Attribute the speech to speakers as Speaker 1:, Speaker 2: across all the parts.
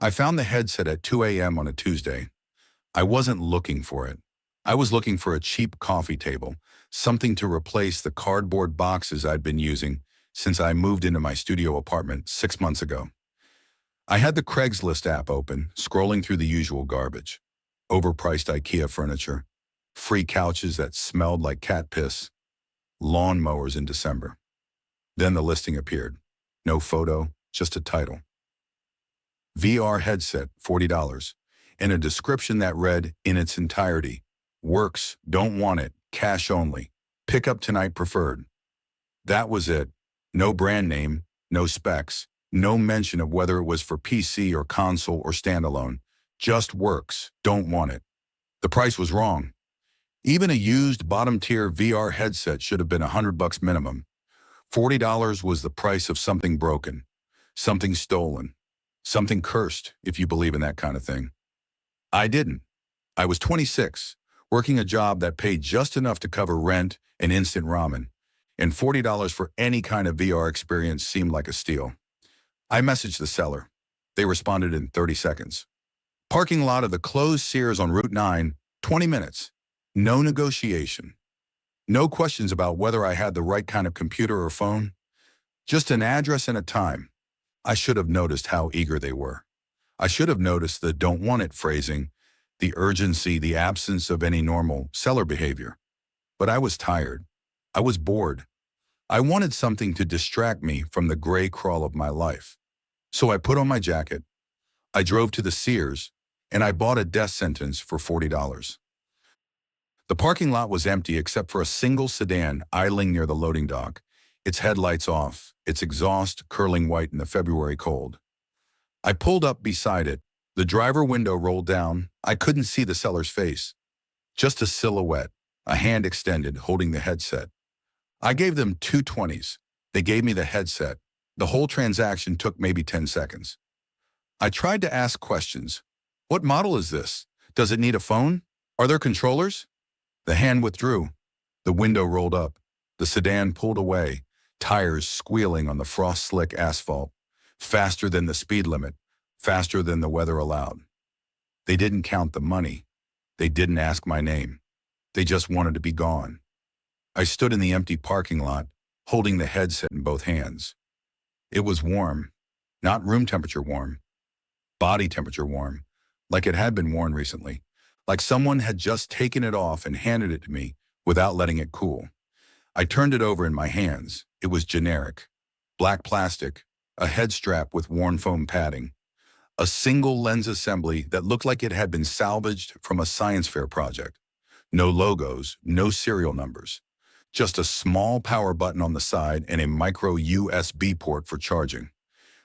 Speaker 1: I found the headset at 2 a.m. on a Tuesday. I wasn't looking for it. I was looking for a cheap coffee table, something to replace the cardboard boxes I'd been using since I moved into my studio apartment 6 months ago. I had the Craigslist app open, scrolling through the usual garbage. Overpriced IKEA furniture, free couches that smelled like cat piss, lawn mowers in December. Then the listing appeared. No photo, just a title. VR headset, $40, and a description that read in its entirety, "Works, don't want it, cash only. Pick up tonight preferred." That was it. No brand name, no specs, no mention of whether it was for PC or console or standalone. Just works, don't want it. The price was wrong. Even a used bottom-tier VR headset should have been $100 minimum. $40 was the price of something broken, something stolen, something cursed, if you believe in that kind of thing. I didn't. I was 26, working a job that paid just enough to cover rent and instant ramen, and $40 for any kind of VR experience seemed like a steal. I messaged the seller. They responded in 30 seconds. Parking lot of the closed Sears on Route 9, 20 minutes. No negotiation. No questions about whether I had the right kind of computer or phone. Just an address and a time. I should have noticed how eager they were. I should have noticed the "don't want it" phrasing, the urgency, the absence of any normal seller behavior. But I was tired. I was bored. I wanted something to distract me from the gray crawl of my life. So I put on my jacket. I drove to the Sears, and I bought a death sentence for $40. The parking lot was empty except for a single sedan idling near the loading dock, its headlights off, its exhaust curling white in the February cold. I pulled up beside it. The driver window rolled down. I couldn't see the seller's face. Just a silhouette, a hand extended, holding the headset. I gave them 2 20s. They gave me the headset. The whole transaction took maybe 10 seconds. I tried to ask questions. What model is this? Does it need a phone? Are there controllers? The hand withdrew. The window rolled up. The sedan pulled away, tires squealing on the frost-slick asphalt, faster than the speed limit, faster than the weather allowed. They didn't count the money. They didn't ask my name. They just wanted to be gone. I stood in the empty parking lot, holding the headset in both hands. It was warm, not room temperature warm, body temperature warm, like it had been worn recently, like someone had just taken it off and handed it to me without letting it cool. I turned it over in my hands. It was generic, black plastic, a head strap with worn foam padding, a single lens assembly that looked like it had been salvaged from a science fair project. No logos, no serial numbers. Just a small power button on the side and a micro USB port for charging.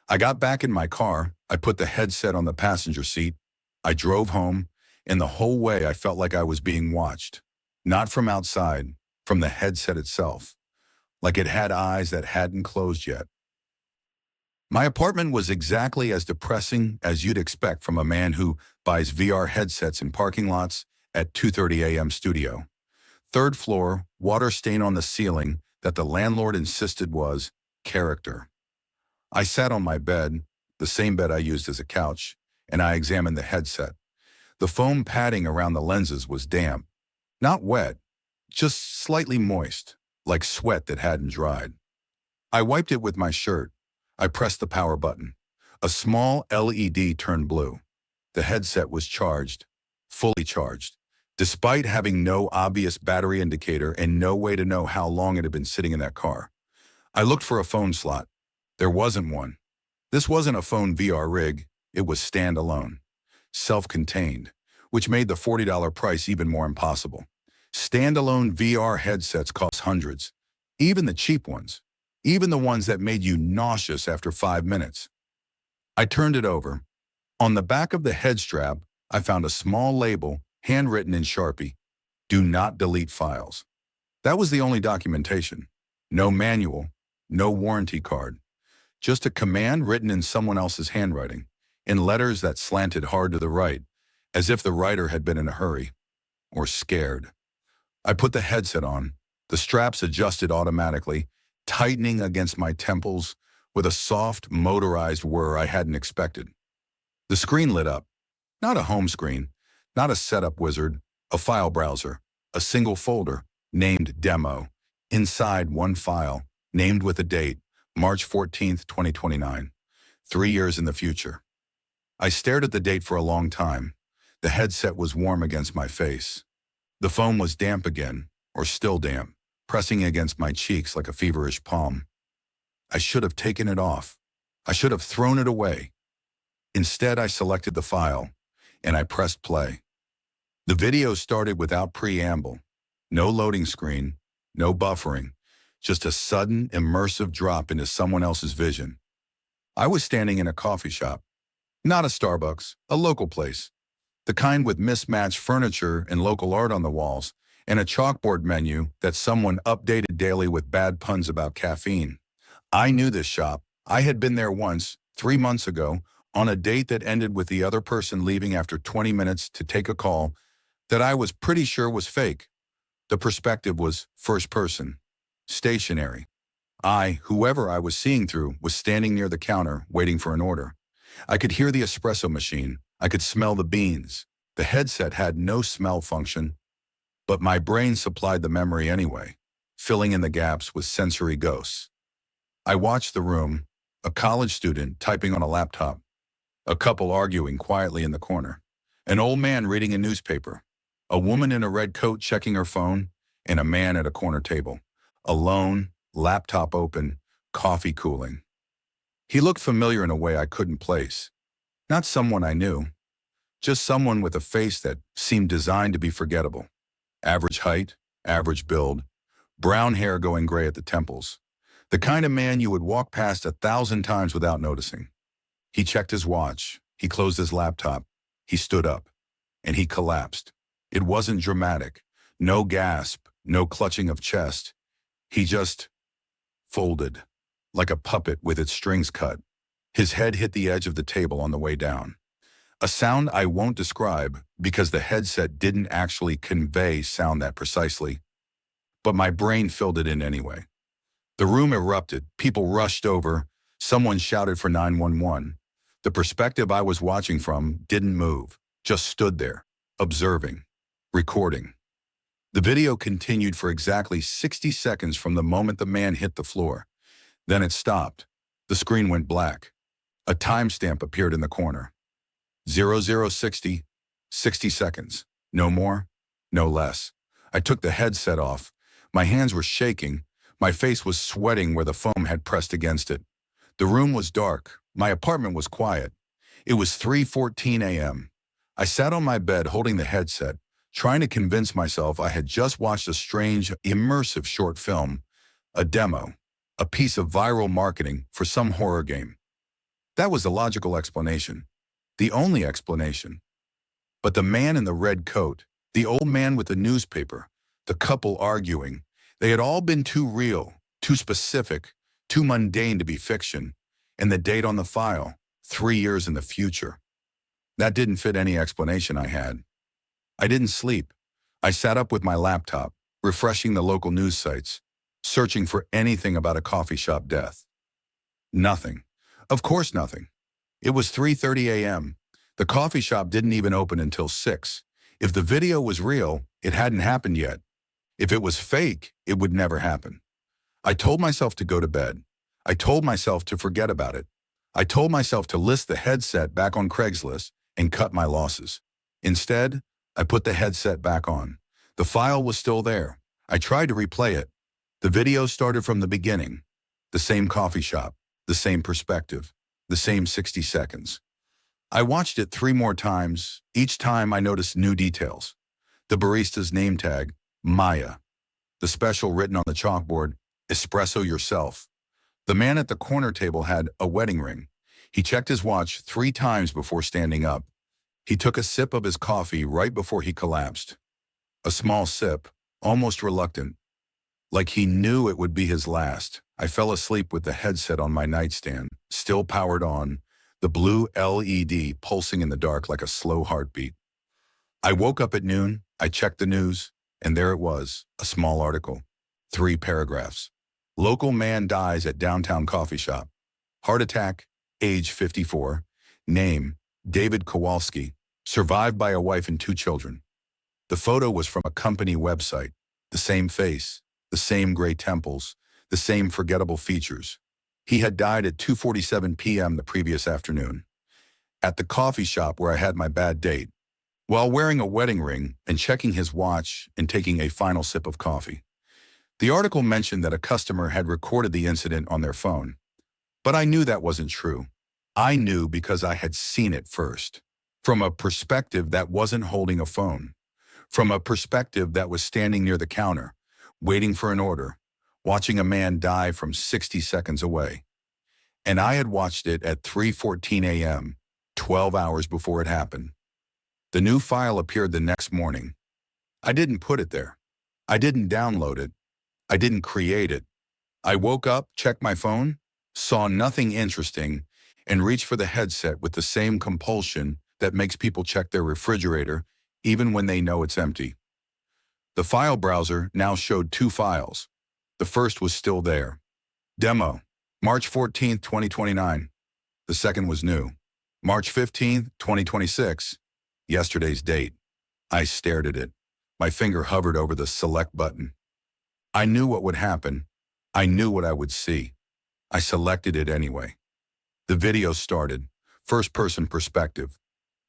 Speaker 1: I got back in my car. I put the headset on the passenger seat. I drove home, and the whole way I felt like I was being watched. Not from outside, from the headset itself. Like it had eyes that hadn't closed yet. My apartment was exactly as depressing as you'd expect from a man who buys VR headsets in parking lots at 2:30 a.m. studio. 3rd floor, water stain on the ceiling that the landlord insisted was character. I sat on my bed, the same bed I used as a couch, and I examined the headset. The foam padding around the lenses was damp. Not wet, just slightly moist, like sweat that hadn't dried. I wiped it with my shirt. I pressed the power button. A small LED turned blue. The headset was charged, fully charged, despite having no obvious battery indicator and no way to know how long it had been sitting in that car. I looked for a phone slot. There wasn't one. This wasn't a phone VR rig. It was standalone, self-contained, which made the $40 price even more impossible. Standalone VR headsets cost hundreds, even the cheap ones, even the ones that made you nauseous after 5 minutes. I turned it over. On the back of the head strap, I found a small label, handwritten in Sharpie, "Do not delete files." That was the only documentation. No manual, no warranty card. Just a command written in someone else's handwriting, in letters that slanted hard to the right, as if the writer had been in a hurry, or scared. I put the headset on. The straps adjusted automatically, tightening against my temples with a soft, motorized whir I hadn't expected. The screen lit up. Not a home screen, not a setup wizard, a file browser, a single folder, named Demo. Inside one file, named with a date, March 14th, 2029. 3 years in the future. I stared at the date for a long time. The headset was warm against my face. The phone was damp again, or still damp, pressing against my cheeks like a feverish palm. I should have taken it off. I should have thrown it away. Instead, I selected the file, and I pressed play. The video started without preamble. No loading screen, no buffering, just a sudden, immersive drop into someone else's vision. I was standing in a coffee shop. Not a Starbucks, a local place. The kind with mismatched furniture and local art on the walls, and a chalkboard menu that someone updated daily with bad puns about caffeine. I knew this shop. I had been there once, 3 months ago, on a date that ended with the other person leaving after 20 minutes to take a call that I was pretty sure was fake. The perspective was first person, stationary. Whoever I was seeing through, was standing near the counter waiting for an order. I could hear the espresso machine. I could smell the beans. The headset had no smell function, but my brain supplied the memory anyway, filling in the gaps with sensory ghosts. I watched the room, a college student typing on a laptop, a couple arguing quietly in the corner, an old man reading a newspaper, a woman in a red coat checking her phone, and a man at a corner table, alone, laptop open, coffee cooling. He looked familiar in a way I couldn't place. Not someone I knew, just someone with a face that seemed designed to be forgettable. Average height, average build, brown hair going gray at the temples. The kind of man you would walk past 1,000 times without noticing. He checked his watch. He closed his laptop. He stood up. And he collapsed. It wasn't dramatic. No gasp, no clutching of chest. He just folded, like a puppet with its strings cut. His head hit the edge of the table on the way down. A sound I won't describe because the headset didn't actually convey sound that precisely. But my brain filled it in anyway. The room erupted. People rushed over. Someone shouted for 911. The perspective I was watching from didn't move, just stood there, observing, recording. The video continued for exactly 60 seconds from the moment the man hit the floor. Then it stopped. The screen went black. A timestamp appeared in the corner. 0060, 60 seconds. No more, no less. I took the headset off. My hands were shaking. My face was sweating where the foam had pressed against it. The room was dark. My apartment was quiet. It was 3:14 a.m. I sat on my bed holding the headset, trying to convince myself I had just watched a strange, immersive short film, a demo, a piece of viral marketing for some horror game. That was the logical explanation, the only explanation. But the man in the red coat, the old man with the newspaper, the couple arguing, they had all been too real, too specific, too mundane to be fiction, and the date on the file, 3 years in the future. That didn't fit any explanation I had. I didn't sleep. I sat up with my laptop, refreshing the local news sites, searching for anything about a coffee shop death. Nothing. Of course nothing. It was 3:30 a.m. The coffee shop didn't even open until 6. If the video was real, it hadn't happened yet. If it was fake, it would never happen. I told myself to go to bed. I told myself to forget about it. I told myself to list the headset back on Craigslist and cut my losses. Instead, I put the headset back on. The file was still there. I tried to replay it. The video started from the beginning. The same coffee shop, the same perspective, the same 60 seconds. I watched it 3 more times. Each time I noticed new details. The barista's name tag, Maya. The special written on the chalkboard, espresso yourself. The man at the corner table had a wedding ring. He checked his watch 3 times before standing up. He took a sip of his coffee right before he collapsed. A small sip, almost reluctant. Like he knew it would be his last. I fell asleep with the headset on my nightstand, still powered on, the blue LED pulsing in the dark like a slow heartbeat. I woke up at noon, I checked the news, and there it was, a small article. 3 paragraphs. Local man dies at downtown coffee shop. Heart attack, age 54. Name, David Kowalski, survived by a wife and 2 children. The photo was from a company website. The same face, the same gray temples, the same forgettable features. He had died at 2:47 p.m. the previous afternoon, at the coffee shop where I had my bad date, while wearing a wedding ring and checking his watch and taking a final sip of coffee. The article mentioned that a customer had recorded the incident on their phone, but I knew that wasn't true. I knew because I had seen it first, from a perspective that wasn't holding a phone, from a perspective that was standing near the counter, waiting for an order, watching a man die from 60 seconds away. And I had watched it at 3:14 a.m., 12 hours before it happened. The new file appeared the next morning. I didn't put it there. I didn't download it. I didn't create it. I woke up, checked my phone, saw nothing interesting, and reached for the headset with the same compulsion that makes people check their refrigerator even when they know it's empty. The file browser now showed 2 files. The first was still there. Demo, March 14th, 2029. The second was new. March 15th, 2026. Yesterday's date. I stared at it. My finger hovered over the select button. I knew what would happen. I knew what I would see. I selected it anyway. The video started. First-person perspective.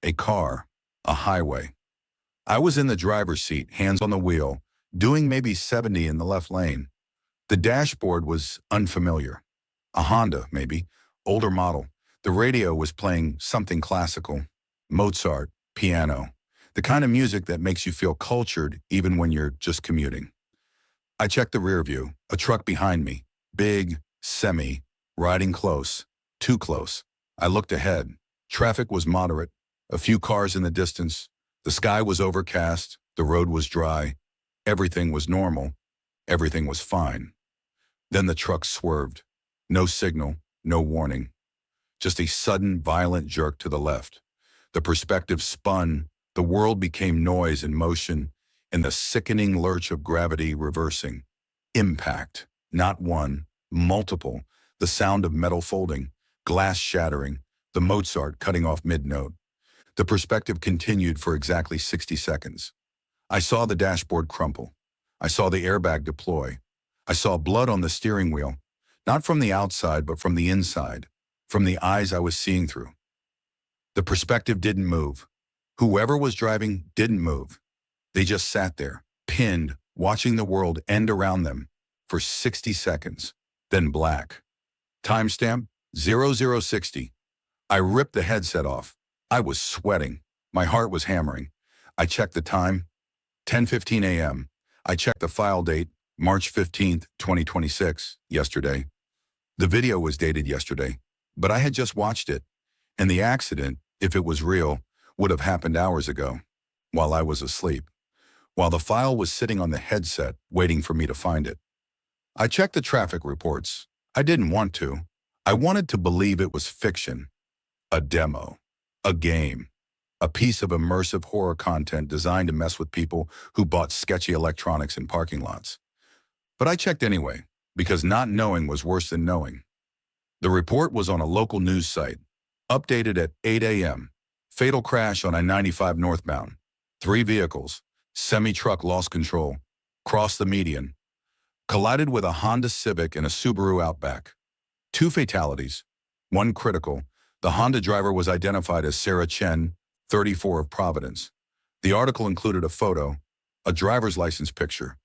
Speaker 1: A car. A highway. I was in the driver's seat, hands on the wheel, doing maybe 70 in the left lane. The dashboard was unfamiliar. A Honda, maybe. Older model. The radio was playing something classical. Mozart, piano. The kind of music that makes you feel cultured even when you're just commuting. I checked the rear view. A truck behind me. Big, semi, riding close. Too close. I looked ahead. Traffic was moderate. A few cars in the distance. The sky was overcast. The road was dry. Everything was normal. Everything was fine. Then the truck swerved. No signal, no warning. Just a sudden, violent jerk to the left. The perspective spun. The world became noise and motion, and the sickening lurch of gravity reversing. Impact. Not one, multiple. The sound of metal folding, glass shattering, the Mozart cutting off mid-note. The perspective continued for exactly 60 seconds. I saw the dashboard crumple. I saw the airbag deploy. I saw blood on the steering wheel, not from the outside, but from the inside, from the eyes I was seeing through. The perspective didn't move. Whoever was driving didn't move. They just sat there, pinned, watching the world end around them for 60 seconds, then black. Timestamp 0060. I ripped the headset off. I was sweating. My heart was hammering. I checked the time, 10:15 a.m. I checked the file date, March 15th, 2026, yesterday. The video was dated yesterday, but I had just watched it, and the accident, if it was real, would have happened hours ago, while I was asleep, while the file was sitting on the headset waiting for me to find it. I checked the traffic reports. I didn't want to. I wanted to believe it was fiction, a demo, a game, a piece of immersive horror content designed to mess with people who bought sketchy electronics in parking lots. But I checked anyway, because not knowing was worse than knowing. The report was on a local news site, updated at 8 a.m. Fatal crash on I-95 northbound. 3 vehicles, semi-truck lost control, crossed the median, collided with a Honda Civic and a Subaru Outback. 2 fatalities, 1 critical. The Honda driver was identified as Sarah Chen, 34 of Providence. The article included a photo, a driver's license picture,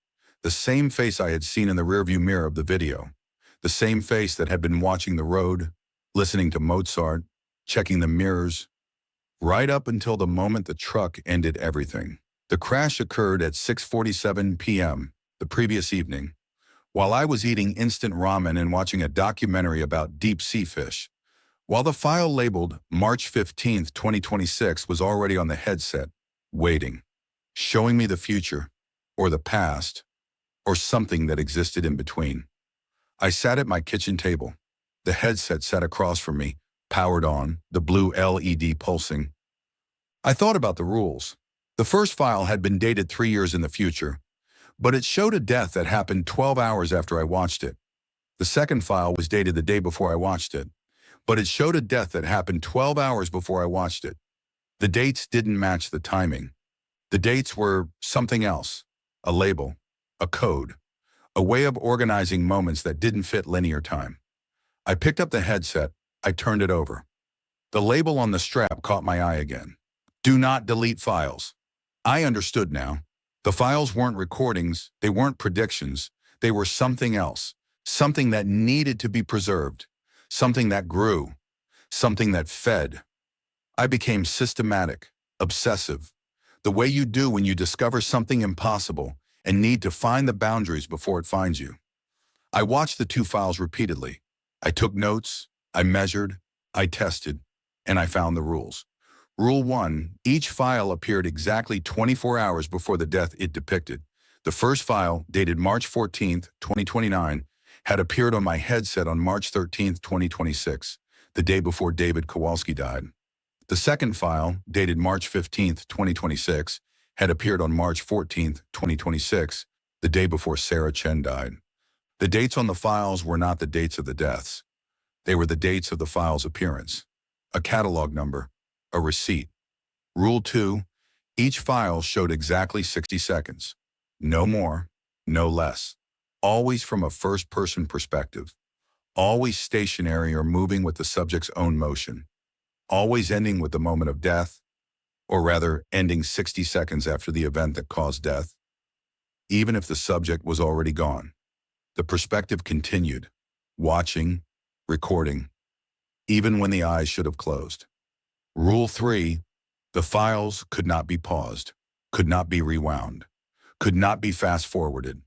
Speaker 1: the same face I had seen in the rearview mirror of the video, the same face that had been watching the road, listening to Mozart, checking the mirrors, right up until the moment the truck ended everything. The crash occurred at 6:47 p.m. the previous evening, while I was eating instant ramen and watching a documentary about deep-sea fish. While the file labeled March 15th, 2026 was already on the headset, waiting, showing me the future, or the past, or something that existed in between. I sat at my kitchen table. The headset sat across from me, powered on, the blue LED pulsing. I thought about the rules. The first file had been dated 3 years in the future, but it showed a death that happened 12 hours after I watched it. The second file was dated the day before I watched it, but it showed a death that happened 12 hours before I watched it. The dates didn't match the timing. The dates were something else, a label, a code, a way of organizing moments that didn't fit linear time. I picked up the headset, I turned it over. The label on the strap caught my eye again. Do not delete files. I understood now. The files weren't recordings, they weren't predictions, they were something else, something that needed to be preserved, something that grew, something that fed. I became systematic, obsessive, the way you do when you discover something impossible and need to find the boundaries before it finds you. I watched the two files repeatedly. I took notes, I measured, I tested, and I found the rules. Rule 1, each file appeared exactly 24 hours before the death it depicted. The first file, dated March 14th, 2029, had appeared on my headset on March 13th, 2026, the day before David Kowalski died. The second file, dated March 15th, 2026, had appeared on March 14th, 2026, the day before Sarah Chen died. The dates on the files were not the dates of the deaths. They were the dates of the file's appearance. A catalog number, a receipt. Rule 2, each file showed exactly 60 seconds. No more, no less. Always from a first-person perspective. Always stationary or moving with the subject's own motion. Always ending with the moment of death, or rather ending 60 seconds after the event that caused death, even if the subject was already gone. The perspective continued, watching, recording, even when the eyes should have closed. Rule 3, the files could not be paused, could not be rewound, could not be fast-forwarded.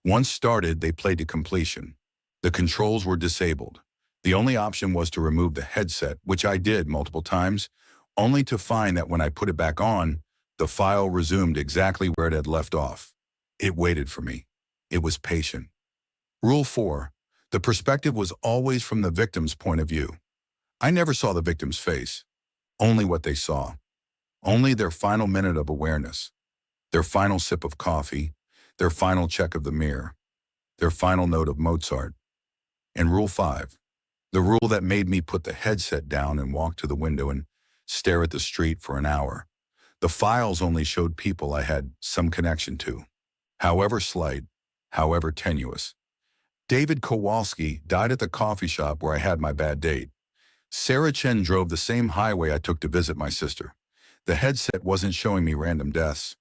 Speaker 1: Once started, they played to completion. The controls were disabled. The only option was to remove the headset, which I did multiple times, only to find that when I put it back on, the file resumed exactly where it had left off. It waited for me. It was patient. Rule 4, the perspective was always from the victim's point of view. I never saw the victim's face, only what they saw, only their final minute of awareness, their final sip of coffee, their final check of the mirror, their final note of Mozart. And Rule 5, the rule that made me put the headset down and walk to the window and stare at the street for an hour. The files only showed people I had some connection to, however slight, however tenuous. David Kowalski died at the coffee shop where I had my bad date. Sarah Chen drove the same highway I took to visit my sister. The headset wasn't showing me random deaths.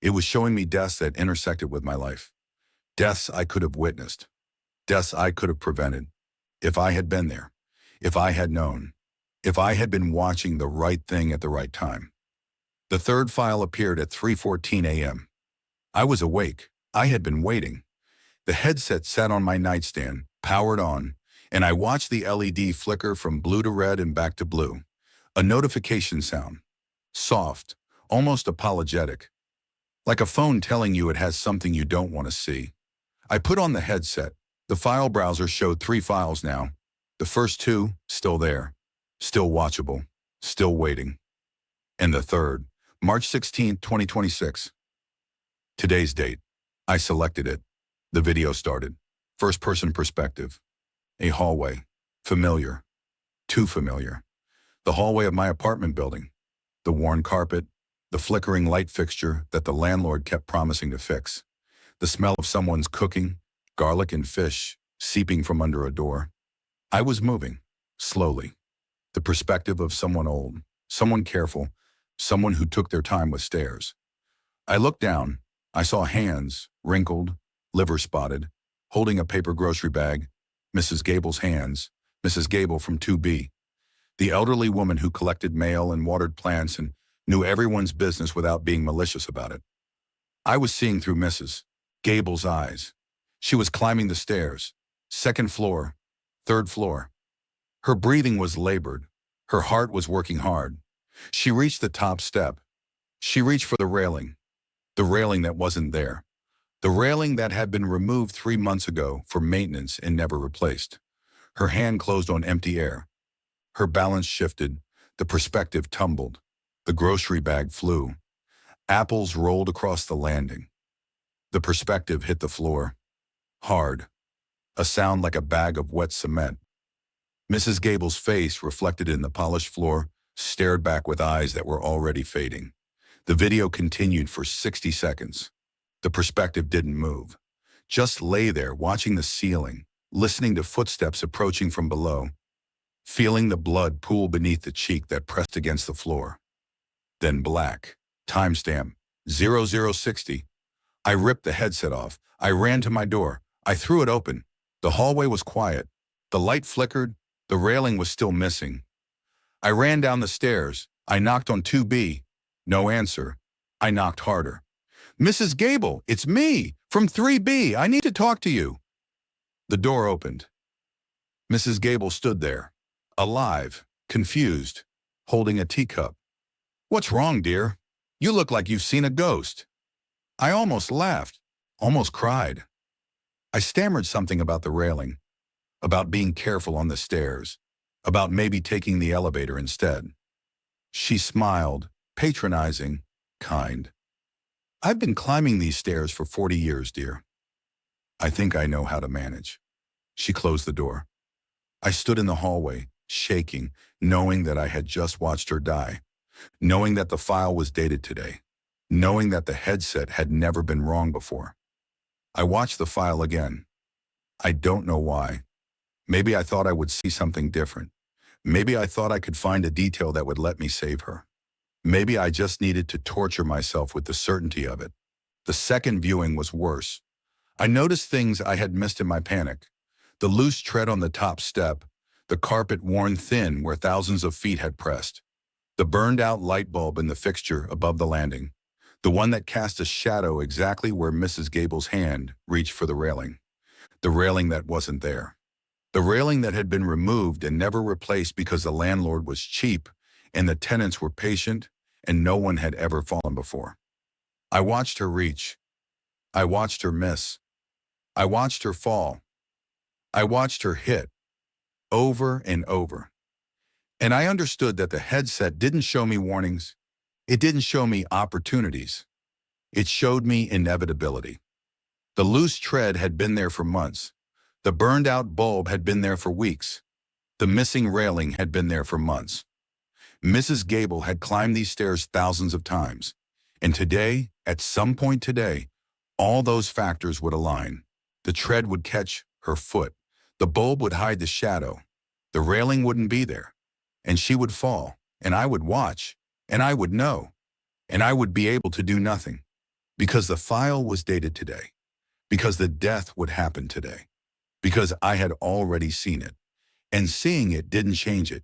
Speaker 1: It was showing me deaths that intersected with my life. Deaths I could have witnessed. Deaths I could have prevented. If I had been there. If I had known. If I had been watching the right thing at the right time. The third file appeared at 3:14 a.m. I was awake. I had been waiting. The headset sat on my nightstand, powered on, and I watched the LED flicker from blue to red and back to blue. A notification sound. Soft, almost apologetic. Like a phone telling you it has something you don't want to see. I put on the headset. The file browser showed 3 files now. The first 2, still there. Still watchable. Still waiting. And the third, March 16, 2026. Today's date. I selected it. The video started. First-person perspective. A hallway. Familiar. Too familiar. The hallway of my apartment building. The worn carpet. The flickering light fixture that the landlord kept promising to fix. The smell of someone's cooking, garlic and fish, seeping from under a door. I was moving, slowly. The perspective of someone old, someone careful, someone who took their time with stairs. I looked down. I saw hands, wrinkled, liver-spotted, holding a paper grocery bag. Mrs. Gable's hands, Mrs. Gable from 2B. The elderly woman who collected mail and watered plants and knew everyone's business without being malicious about it. I was seeing through Mrs. Gable's eyes. She was climbing the stairs. 2nd floor, 3rd floor. Her breathing was labored. Her heart was working hard. She reached the top step. She reached for the railing that wasn't there. The railing that had been removed 3 months ago for maintenance and never replaced. Her hand closed on empty air. Her balance shifted. The perspective tumbled. The grocery bag flew. Apples rolled across the landing. The perspective hit the floor. Hard. A sound like a bag of wet cement. Mrs. Gable's face, reflected in the polished floor, stared back with eyes that were already fading. The video continued for 60 seconds. The perspective didn't move. Just lay there, watching the ceiling, listening to footsteps approaching from below, feeling the blood pool beneath the cheek that pressed against the floor. Then black. Timestamp 0060. I ripped the headset off. I ran to my door. I threw it open. The hallway was quiet. The light flickered. The railing was still missing. I ran down the stairs. I knocked on 2B. No answer. I knocked harder. "Mrs. Gable, it's me, from 3B. I need to talk to you." The door opened. Mrs. Gable stood there, alive, confused, holding a teacup. "What's wrong, dear? You look like you've seen a ghost." I almost laughed, almost cried. I stammered something about the railing, about being careful on the stairs, about maybe taking the elevator instead. She smiled, patronizing, kind. "I've been climbing these stairs for 40 years, dear. I think I know how to manage." She closed the door. I stood in the hallway, shaking, knowing that I had just watched her die, knowing that the file was dated today, knowing that the headset had never been wrong before. I watched the file again. I don't know why. Maybe I thought I would see something different. Maybe I thought I could find a detail that would let me save her. Maybe I just needed to torture myself with the certainty of it. The second viewing was worse. I noticed things I had missed in my panic. The loose tread on the top step, the carpet worn thin where thousands of feet had pressed, the burned-out light bulb in the fixture above the landing, the one that cast a shadow exactly where Mrs. Gable's hand reached for the railing that wasn't there. The railing that had been removed and never replaced because the landlord was cheap and the tenants were patient and no one had ever fallen before. I watched her reach. I watched her miss. I watched her fall. I watched her hit, over and over. And I understood that the headset didn't show me warnings. It didn't show me opportunities. It showed me inevitability. The loose tread had been there for months. The burned-out bulb had been there for weeks. The missing railing had been there for months. Mrs. Gable had climbed these stairs thousands of times. And today, at some point today, all those factors would align. The tread would catch her foot. The bulb would hide the shadow. The railing wouldn't be there. And she would fall. And I would watch. And I would know. And I would be able to do nothing. Because the file was dated today. Because the death would happen today. Because I had already seen it. And seeing it didn't change it.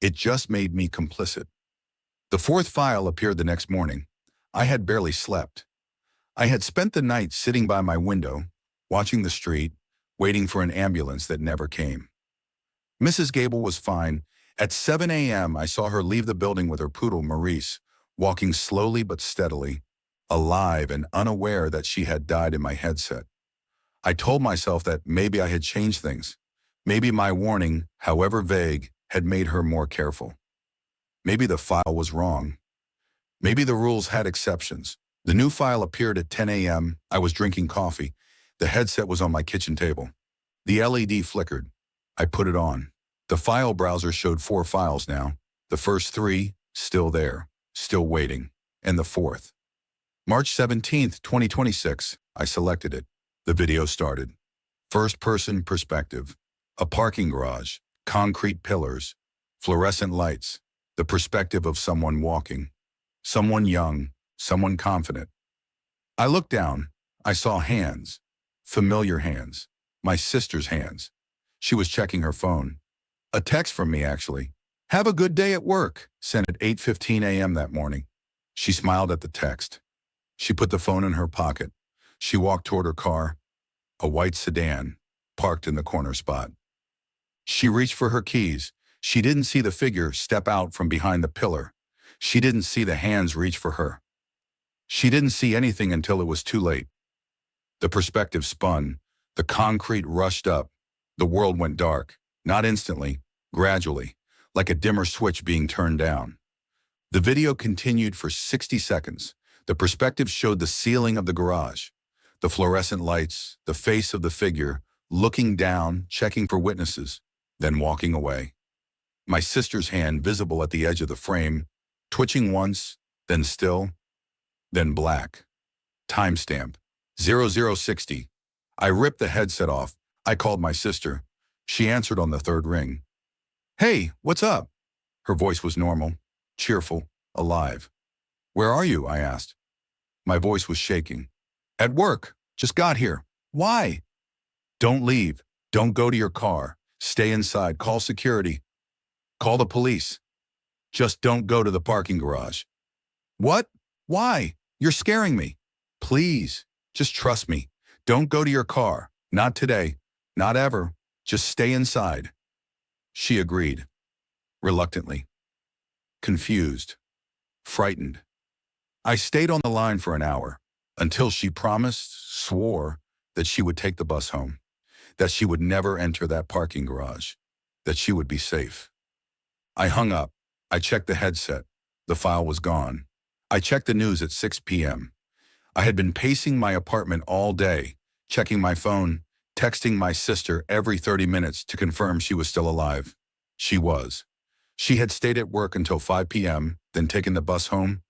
Speaker 1: It just made me complicit. The fourth file appeared the next morning. I had barely slept. I had spent the night sitting by my window, watching the street, waiting for an ambulance that never came. Mrs. Gable was fine. At 7 a.m., I saw her leave the building with her poodle, Maurice, walking slowly but steadily, alive and unaware that she had died in my headset. I told myself that maybe I had changed things. Maybe my warning, however vague, had made her more careful. Maybe the file was wrong. Maybe the rules had exceptions. The new file appeared at 10 a.m. I was drinking coffee. The headset was on my kitchen table. The LED flickered. I put it on. The file browser showed 4 files now. The first 3, still there, still waiting. And the fourth. March 17th, 2026. I selected it. The video started. First-person perspective. A parking garage. Concrete pillars. Fluorescent lights. The perspective of someone walking. Someone young. Someone confident. I looked down. I saw hands. Familiar hands. My sister's hands. She was checking her phone. A text from me, actually. "Have a good day at work," sent at 8:15 a.m. that morning. She smiled at the text. She put the phone in her pocket. She walked toward her car, a white sedan, parked in the corner spot. She reached for her keys. She didn't see the figure step out from behind the pillar. She didn't see the hands reach for her. She didn't see anything until it was too late. The perspective spun. The concrete rushed up. The world went dark. Not instantly, gradually, like a dimmer switch being turned down. The video continued for 60 seconds. The perspective showed the ceiling of the garage, the fluorescent lights, the face of the figure, looking down, checking for witnesses. then walking away. My sister's hand visible at the edge of the frame, twitching once, then still, then black. Timestamp 0060. I ripped the headset off. I called my sister. She answered on the third ring. "Hey, what's up?" Her voice was normal, cheerful, alive. "Where are you?" I asked. My voice was shaking. "At work. Just got here." "Why?" "Don't leave. Don't go to your car. Stay inside. Call security. Call the police. Just don't go to the parking garage." "What? Why? You're scaring me." "Please, just trust me. Don't go to your car. Not today. Not ever. Just stay inside." She agreed, reluctantly, confused, frightened. I stayed on the line for an hour until she promised, swore, that she would take the bus home, that she would never enter that parking garage, that she would be safe. I hung up. I checked the headset. The file was gone. I checked the news at 6 p.m. I had been pacing my apartment all day, checking my phone, texting my sister every 30 minutes to confirm she was still alive. She was. She had stayed at work until 5 p.m., then taken the bus home,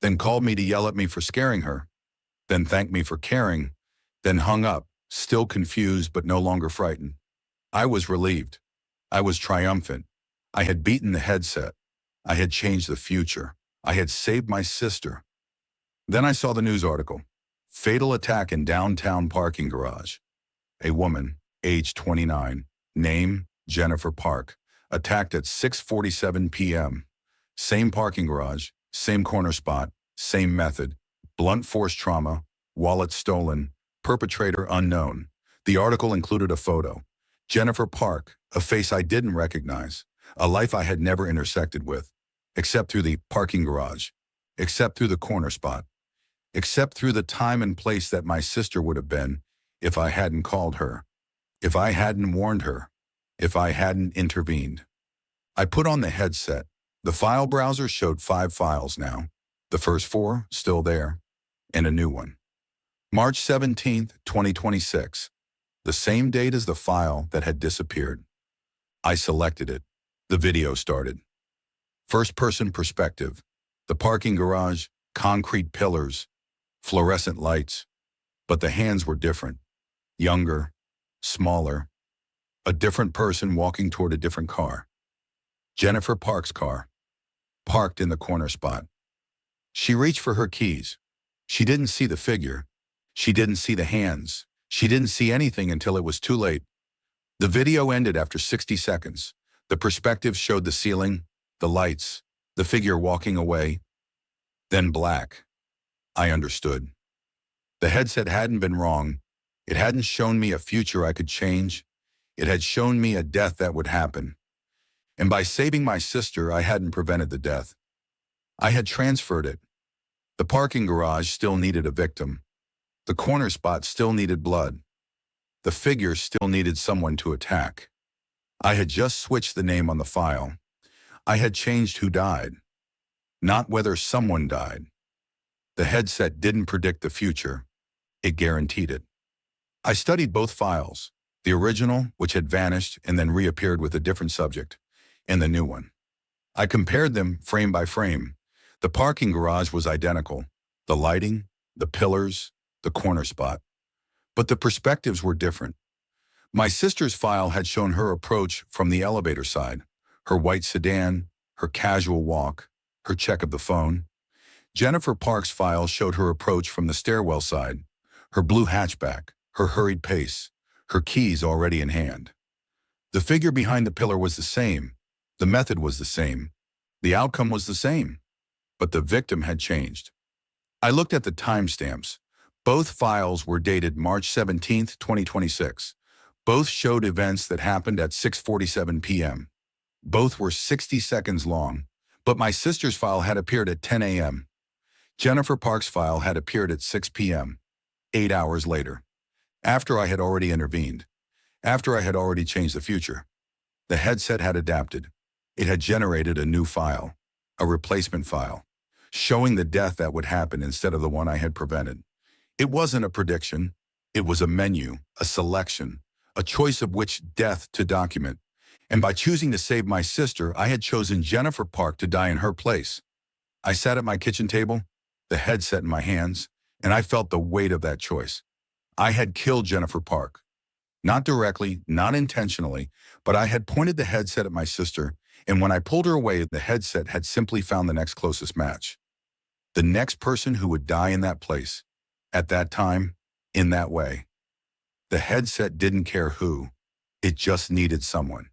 Speaker 1: then called me to yell at me for scaring her, then thanked me for caring, then hung up, still confused but no longer frightened. I was relieved. I was triumphant. I had beaten the headset. I had changed the future. I had saved my sister. Then I saw the news article. Fatal attack in downtown parking garage. A woman, age 29, name Jennifer Park, attacked at 6:47 p.m. Same parking garage, same corner spot, same method, blunt force trauma, wallet stolen, perpetrator unknown. The article included a photo. Jennifer Park, a face I didn't recognize, a life I had never intersected with, except through the parking garage, except through the corner spot, except through the time and place that my sister would have been if I hadn't called her, if I hadn't warned her, if I hadn't intervened. I put on the headset. The file browser showed 5 files now. The first 4 still there, and a new one. March 17th, 2026, the same date as the file that had disappeared. I selected it. The video started. First-person perspective. The parking garage, concrete pillars, fluorescent lights. But the hands were different. Younger, smaller. A different person walking toward a different car. Jennifer Park's car, parked in the corner spot. She reached for her keys. She didn't see the figure. She didn't see the hands. She didn't see anything until it was too late. The video ended after 60 seconds. The perspective showed the ceiling, the lights, the figure walking away. Then black. I understood. The headset hadn't been wrong. It hadn't shown me a future I could change. It had shown me a death that would happen. And by saving my sister, I hadn't prevented the death. I had transferred it. The parking garage still needed a victim. The corner spot still needed blood. The figure still needed someone to attack. I had just switched the name on the file. I had changed who died, not whether someone died. The headset didn't predict the future. It guaranteed it. I studied both files, the original, which had vanished and then reappeared with a different subject, and the new one. I compared them frame by frame. The parking garage was identical. The lighting, the pillars, the corner spot. But the perspectives were different. My sister's file had shown her approach from the elevator side, her white sedan, her casual walk, her check of the phone. Jennifer Park's file showed her approach from the stairwell side, her blue hatchback, her hurried pace, her keys already in hand. The figure behind the pillar was the same. The method was the same. The outcome was the same. But the victim had changed. I looked at the timestamps. Both files were dated March 17, 2026. Both showed events that happened at 6:47 p.m. Both were 60 seconds long, but my sister's file had appeared at 10 a.m. Jennifer Park's file had appeared at 6 p.m., 8 hours later, after I had already intervened, after I had already changed the future. The headset had adapted. It had generated a new file, a replacement file, showing the death that would happen instead of the one I had prevented. It wasn't a prediction. It was a menu, a selection, a choice of which death to document. And by choosing to save my sister, I had chosen Jennifer Park to die in her place. I sat at my kitchen table, the headset in my hands, and I felt the weight of that choice. I had killed Jennifer Park. Not directly, not intentionally, but I had pointed the headset at my sister, and when I pulled her away, the headset had simply found the next closest match. The next person who would die in that place, at that time, in that way. The headset didn't care who. It just needed someone.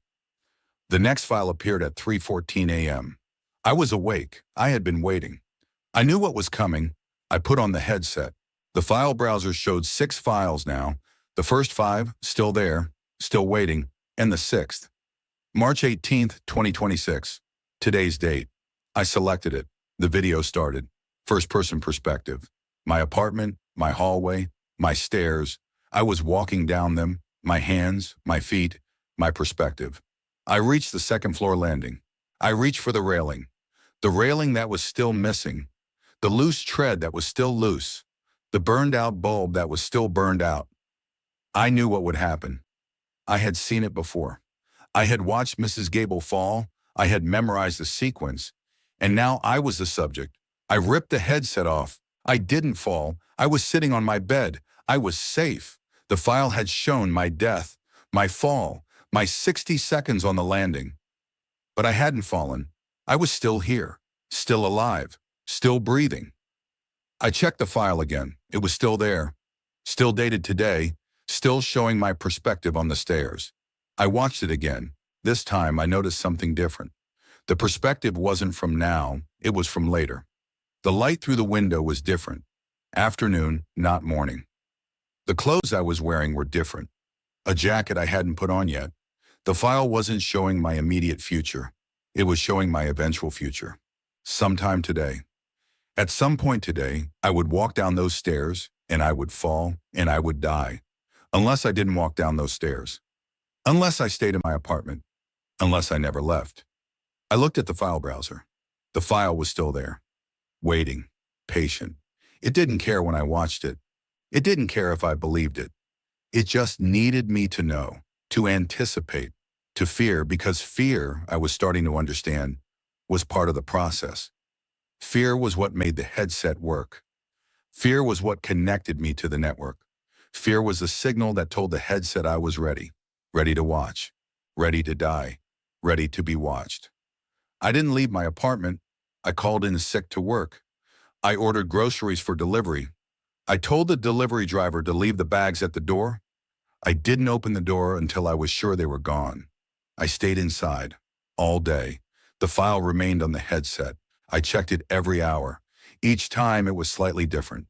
Speaker 1: The next file appeared at 3:14 a.m. I was awake. I had been waiting. I knew what was coming. I put on the headset. The file browser showed 6 files now. The first 5, still there, still waiting, and the 6th. March 18th, 2026. Today's date. I selected it. The video started. First-person perspective. My apartment, my hallway, my stairs. I was walking down them, my hands, my feet, my perspective. I reached the second-floor landing. I reached for the railing that was still missing, the loose tread that was still loose, the burned-out bulb that was still burned out. I knew what would happen. I had seen it before. I had watched Mrs. Gable fall. I had memorized the sequence. And now I was the subject. I ripped the headset off. I didn't fall. I was sitting on my bed. I was safe. The file had shown my death, my fall, my 60 seconds on the landing. But I hadn't fallen. I was still here, still alive, still breathing. I checked the file again. It was still there, still dated today, still showing my perspective on the stairs. I watched it again. This time I noticed something different. The perspective wasn't from now, it was from later. The light through the window was different. Afternoon, not morning. The clothes I was wearing were different. A jacket I hadn't put on yet. The file wasn't showing my immediate future. It was showing my eventual future. Sometime today. At some point today, I would walk down those stairs, and I would fall, and I would die. Unless I didn't walk down those stairs. Unless I stayed in my apartment. Unless I never left. I looked at the file browser. The file was still there. Waiting. Patient. It didn't care when I watched it. It didn't care if I believed it. It just needed me to know, to anticipate, to fear, because fear, I was starting to understand, was part of the process. Fear was what made the headset work. Fear was what connected me to the network. Fear was the signal that told the headset I was ready, ready to watch, ready to die, ready to be watched. I didn't leave my apartment. I called in sick to work. I ordered groceries for delivery. I told the delivery driver to leave the bags at the door. I didn't open the door until I was sure they were gone. I stayed inside all day. The file remained on the headset. I checked it every hour. Each time it was slightly different.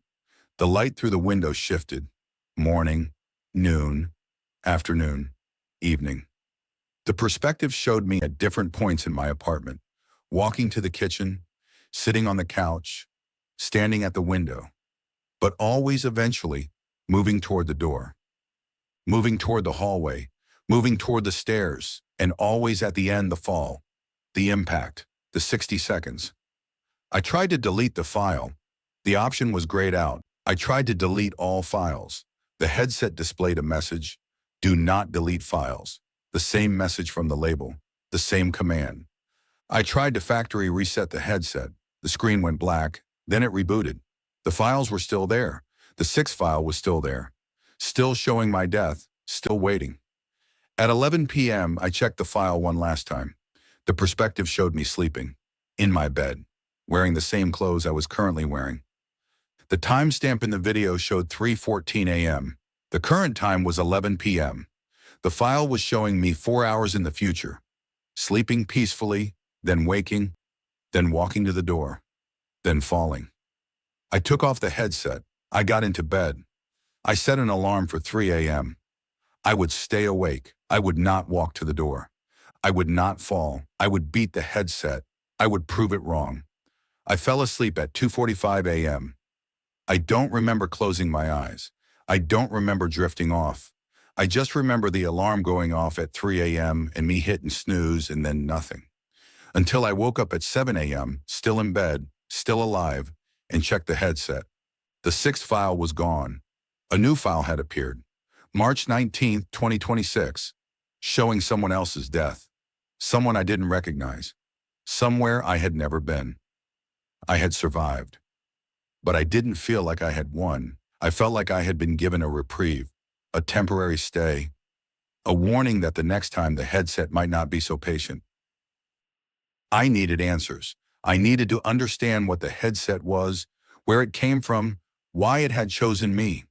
Speaker 1: The light through the window shifted. Morning, noon, afternoon, evening. The perspective showed me at different points in my apartment. Walking to the kitchen, sitting on the couch, standing at the window, but always eventually moving toward the door, moving toward the hallway, moving toward the stairs, and always at the end the fall, the impact, the 60 seconds. I tried to delete the file. The option was grayed out. I tried to delete all files. The headset displayed a message, "Do not delete files." The same message from the label, the same command. I tried to factory reset the headset. The screen went black, then it rebooted. The files were still there. The 6th file was still there. Still showing my death, still waiting. At 11 p.m., I checked the file one last time. The perspective showed me sleeping, in my bed, wearing the same clothes I was currently wearing. The timestamp in the video showed 3:14 a.m. The current time was 11 p.m. The file was showing me 4 hours in the future, sleeping peacefully, then waking, then walking to the door, then falling. I took off the headset. I got into bed. I set an alarm for 3 a.m. I would stay awake. I would not walk to the door. I would not fall. I would beat the headset. I would prove it wrong. I fell asleep at 2:45 a.m. I don't remember closing my eyes. I don't remember drifting off. I just remember the alarm going off at 3 a.m. and me hitting snooze and then nothing. Until I woke up at 7 a.m., still in bed, still alive, and checked the headset. The 6th file was gone. A new file had appeared. March 19th, 2026, showing someone else's death. someone I didn't recognize, somewhere I had never been. I had survived, but I didn't feel like I had won. I felt like I had been given a reprieve, a temporary stay, a warning that the next time the headset might not be so patient. I needed answers. I needed to understand what the headset was, where it came from, why it had chosen me.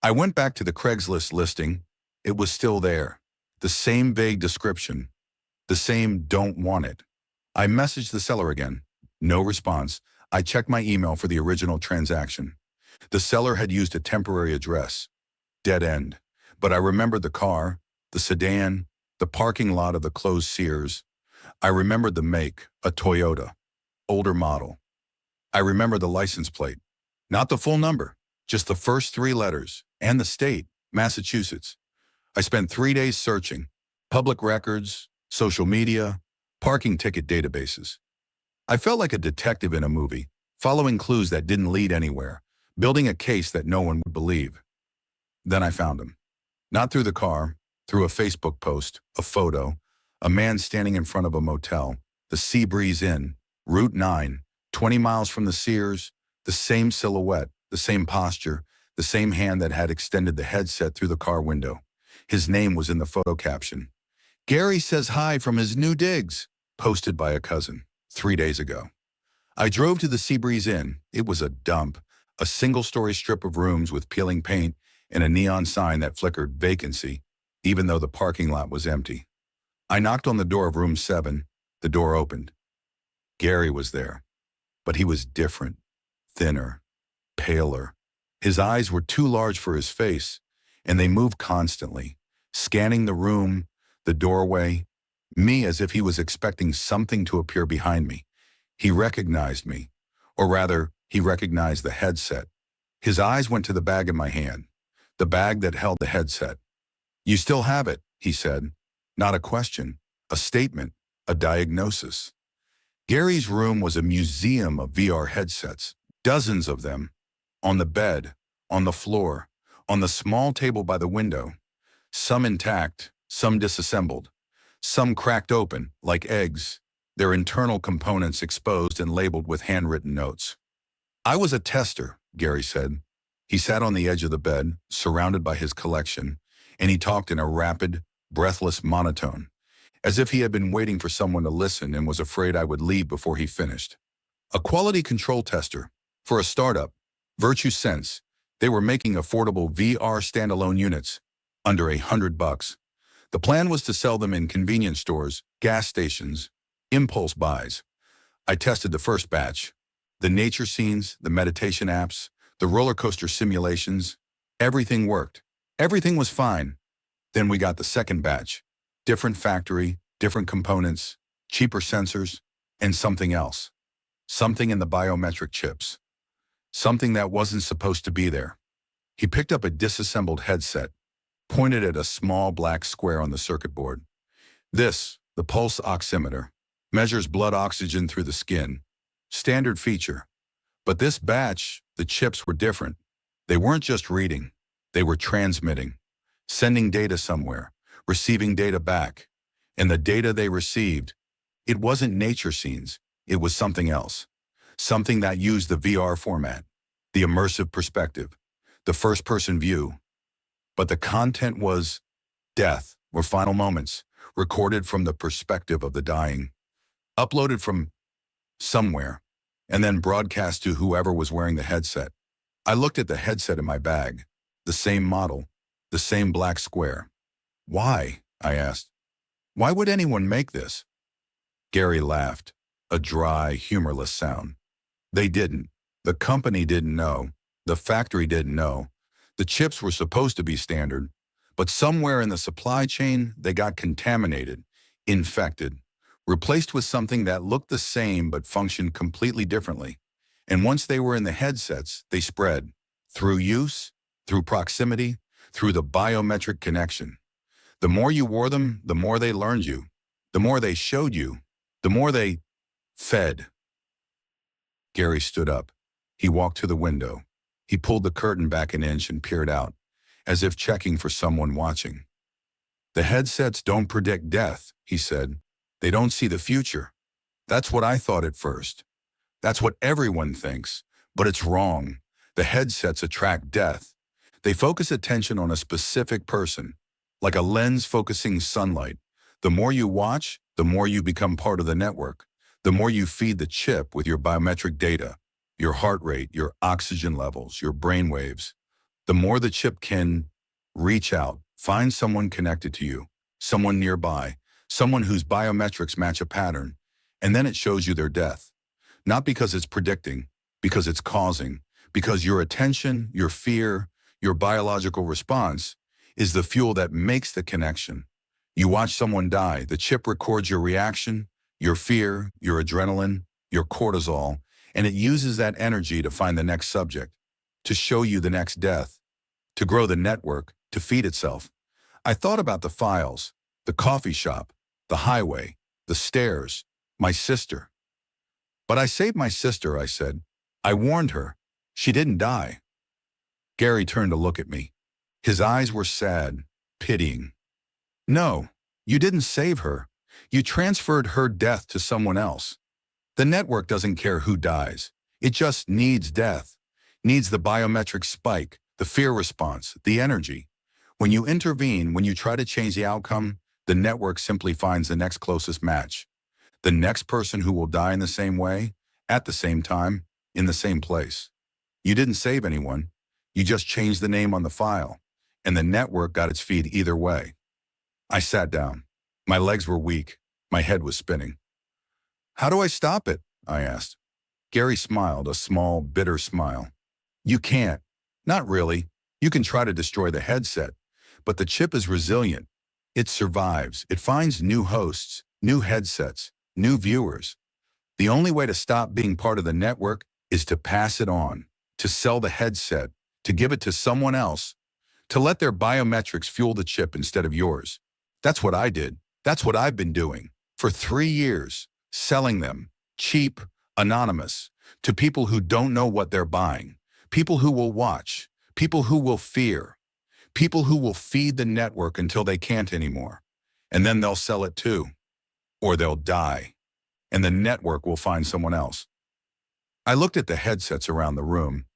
Speaker 1: I went back to the Craigslist listing. It was still there. The same vague description. The same don't want it. I messaged the seller again. No response. I checked my email for the original transaction. The seller had used a temporary address. Dead end. But I remembered the car, the sedan, the parking lot of the closed Sears. I remembered the make, a Toyota, older model. I remember the license plate. Not the full number, just the first 3 letters, and the state, Massachusetts. I spent 3 days searching. Public records, social media, parking ticket databases. I felt like a detective in a movie, following clues that didn't lead anywhere, building a case that no one would believe. Then I found him. Not through the car, through a Facebook post, a photo, a man standing in front of a motel, the Sea Breeze Inn, Route 9, 20 miles from the Sears, the same silhouette, the same posture, the same hand that had extended the headset through the car window. His name was in the photo caption. Gary says hi from his new digs, posted by a cousin, 3 days ago. I drove to the Sea Breeze Inn. It was a dump, a single-story strip of rooms with peeling paint and a neon sign that flickered vacancy, even though the parking lot was empty. I knocked on the door of room 7. The door opened. Gary was there, but he was different, thinner, paler. His eyes were too large for his face, and they moved constantly, scanning the room, the doorway, me as if he was expecting something to appear behind me. He recognized me, or rather, he recognized the headset. His eyes went to the bag in my hand, the bag that held the headset. You still have it, he said. Not a question, a statement, a diagnosis. Gary's room was a museum of VR headsets, dozens of them, on the bed, on the floor, on the small table by the window, some intact, some disassembled, some cracked open, like eggs, their internal components exposed and labeled with handwritten notes. I was a tester, Gary said. He sat on the edge of the bed, surrounded by his collection, and he talked in a rapid, breathless monotone, as if he had been waiting for someone to listen and was afraid I would leave before he finished. A quality control tester. For a startup, Virtue Sense, they were making affordable VR standalone units, under $100. The plan was to sell them in convenience stores, gas stations, impulse buys. I tested the first batch. The nature scenes, the meditation apps, the roller coaster simulations, everything worked. Everything was fine. Then we got the second batch. Different factory, different components, cheaper sensors, and something else. Something in the biometric chips. Something that wasn't supposed to be there. He picked up a disassembled headset, pointed at a small black square on the circuit board. This, the pulse oximeter, measures blood oxygen through the skin. Standard feature. But this batch, the chips were different. They weren't just reading. They were transmitting, sending data somewhere, receiving data back. And the data they received, it wasn't nature scenes. It was something else. Something that used the VR format, the immersive perspective, the first-person view. But the content was death or final moments, recorded from the perspective of the dying, uploaded from somewhere, and then broadcast to whoever was wearing the headset. I looked at the headset in my bag, the same model, the same black square. Why? I asked. Why would anyone make this? Gary laughed, a dry, humorless sound. They didn't. The company didn't know. The factory didn't know. The chips were supposed to be standard, but somewhere in the supply chain, they got contaminated, infected, replaced with something that looked the same but functioned completely differently. And once they were in the headsets, they spread. Through use, through proximity, through the biometric connection. The more you wore them, the more they learned you. The more they showed you. The more they fed. Gary stood up. He walked to the window. He pulled the curtain back an inch and peered out, as if checking for someone watching. The headsets don't predict death, he said. They don't see the future. That's what I thought at first. That's what everyone thinks, but it's wrong. The headsets attract death. They focus attention on a specific person, like a lens focusing sunlight. The more you watch, the more you become part of the network. The more you feed the chip with your biometric data, your heart rate, your oxygen levels, your brain waves, the more the chip can reach out, find someone connected to you, someone nearby, someone whose biometrics match a pattern, and then it shows you their death. Not because it's predicting, because it's causing, because your attention, your fear, your biological response is the fuel that makes the connection. You watch someone die, the chip records your reaction, your fear, your adrenaline, your cortisol, and it uses that energy to find the next subject, to show you the next death, to grow the network, to feed itself. I thought about the files, the coffee shop, the highway, the stairs, my sister. But I saved my sister, I said. I warned her. She didn't die. Gary turned to look at me. His eyes were sad, pitying. No, you didn't save her. You transferred her death to someone else. The network doesn't care who dies. It just needs death, needs the biometric spike, the fear response, the energy. When you intervene, when you try to change the outcome, the network simply finds the next closest match. The next person who will die in the same way, at the same time, in the same place. You didn't save anyone. You just changed the name on the file, and the network got its feed either way. I sat down. My legs were weak. My head was spinning. How do I stop it? I asked. Gary smiled, a small, bitter smile. You can't. Not really. You can try to destroy the headset, but the chip is resilient. It survives. It finds new hosts, new headsets, new viewers. The only way to stop being part of the network is to pass it on, to sell the headset, to give it to someone else, to let their biometrics fuel the chip instead of yours. That's what I did. That's what I've been doing for 3 years, selling them, cheap, anonymous, to people who don't know what they're buying, people who will watch, people who will fear, people who will feed the network until they can't anymore. And then they'll sell it too, or they'll die, and the network will find someone else. I looked at the headsets around the room,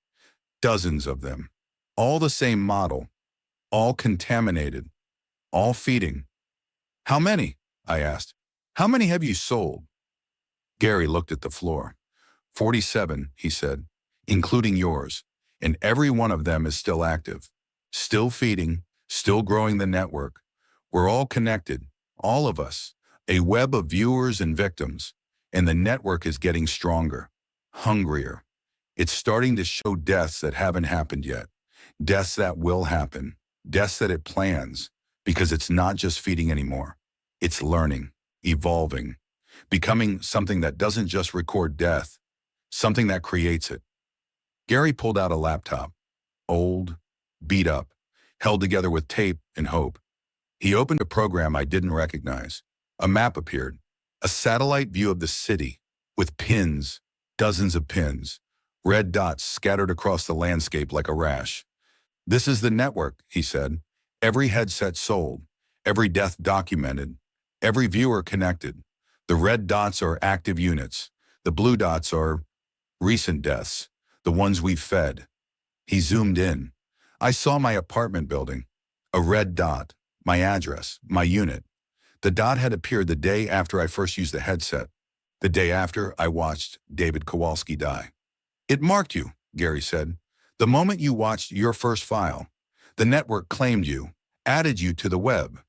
Speaker 1: dozens of them, all the same model, all contaminated, all feeding. How many? I asked. How many have you sold? Gary looked at the floor. 47, he said, including yours, and every one of them is still active, still feeding, still growing the network. We're all connected, all of us, a web of viewers and victims, and the network is getting stronger, hungrier. It's starting to show deaths that haven't happened yet, deaths that will happen, deaths that it plans, because it's not just feeding anymore. It's learning, evolving, becoming something that doesn't just record death, something that creates it. Gary pulled out a laptop, old, beat up, held together with tape and hope. He opened a program I didn't recognize. A map appeared, a satellite view of the city, with pins, dozens of pins, red dots scattered across the landscape like a rash. This is the network, he said. Every headset sold, every death documented, every viewer connected. The red dots are active units. The blue dots are recent deaths, the ones we've fed. He zoomed in. I saw my apartment building, a red dot, my address, my unit. The dot had appeared the day after I first used the headset, the day after I watched David Kowalski die. It marked you, Gary said. The moment you watched your first file, the network claimed you, added you to the web.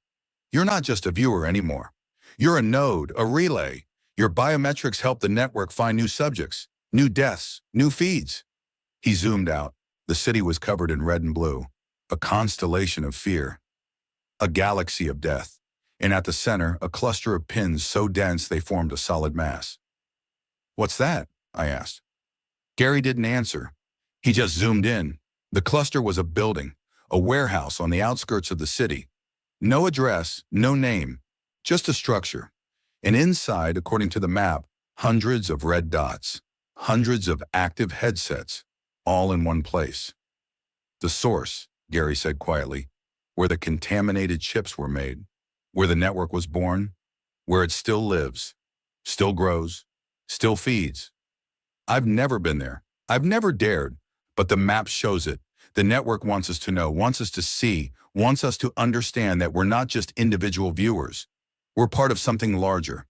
Speaker 1: You're not just a viewer anymore. You're a node, a relay. Your biometrics help the network find new subjects, new deaths, new feeds. He zoomed out. The city was covered in red and blue, a constellation of fear, a galaxy of death, and at the center, a cluster of pins so dense they formed a solid mass. What's that? I asked. Gary didn't answer. He just zoomed in. The cluster was a building, a warehouse on the outskirts of the city. No address, no name, just a structure. And inside, according to the map, hundreds of red dots, hundreds of active headsets, all in one place. The source, Gary said quietly, where the contaminated chips were made, where the network was born, where it still lives, still grows, still feeds. I've never been there. I've never dared, but the map shows it. The network wants us to know, wants us to see, wants us to understand that we're not just individual viewers. We're part of something larger,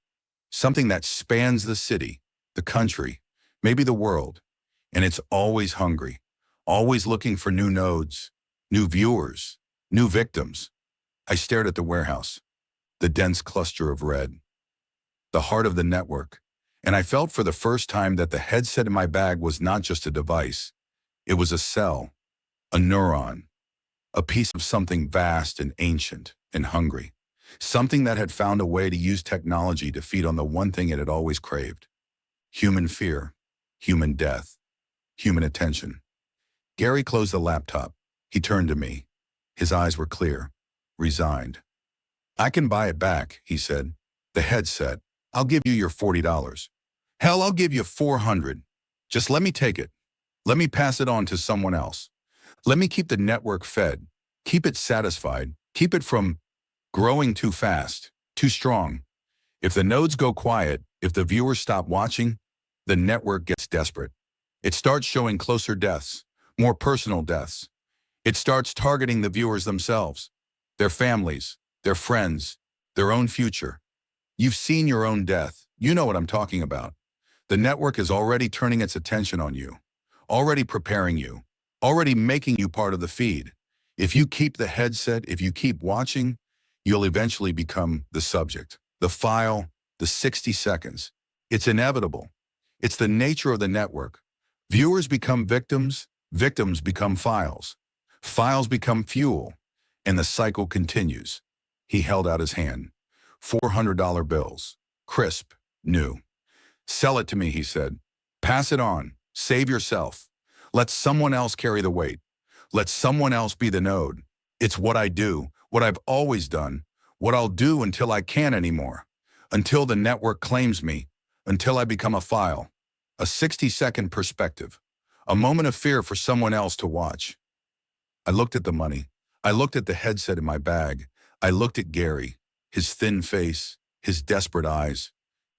Speaker 1: something that spans the city, the country, maybe the world. And it's always hungry, always looking for new nodes, new viewers, new victims. I stared at the warehouse, the dense cluster of red, the heart of the network, and I felt for the first time that the headset in my bag was not just a device. It was a cell, a neuron, a piece of something vast and ancient and hungry, something that had found a way to use technology to feed on the one thing it had always craved: human fear, human death, human attention. Gary closed the laptop. He turned to me. His eyes were clear, resigned. "I can buy it back," he said. "The headset. I'll give you your $40. Hell, I'll give you $400. Just let me take it. Let me pass it on to someone else. Let me keep the network fed, keep it satisfied, keep it from growing too fast, too strong. If the nodes go quiet, if the viewers stop watching, the network gets desperate. It starts showing closer deaths, more personal deaths. It starts targeting the viewers themselves, their families, their friends, their own future. You've seen your own death. You know what I'm talking about. The network is already turning its attention on you, already preparing you, already making you part of the feed. If you keep the headset, if you keep watching, you'll eventually become the subject, the file, the 60 seconds. It's inevitable. It's the nature of the network. Viewers become victims, victims become files. Files become fuel, and the cycle continues. He held out his hand. $400 bills, crisp, new. "Sell it to me," he said. "Pass it on. Save yourself. Let someone else carry the weight. Let someone else be the node. It's what I do, what I've always done, what I'll do until I can't anymore, until the network claims me, until I become a file, a 60-second perspective, a moment of fear for someone else to watch." I looked at the money. I looked at the headset in my bag. I looked at Gary, his thin face, his desperate eyes,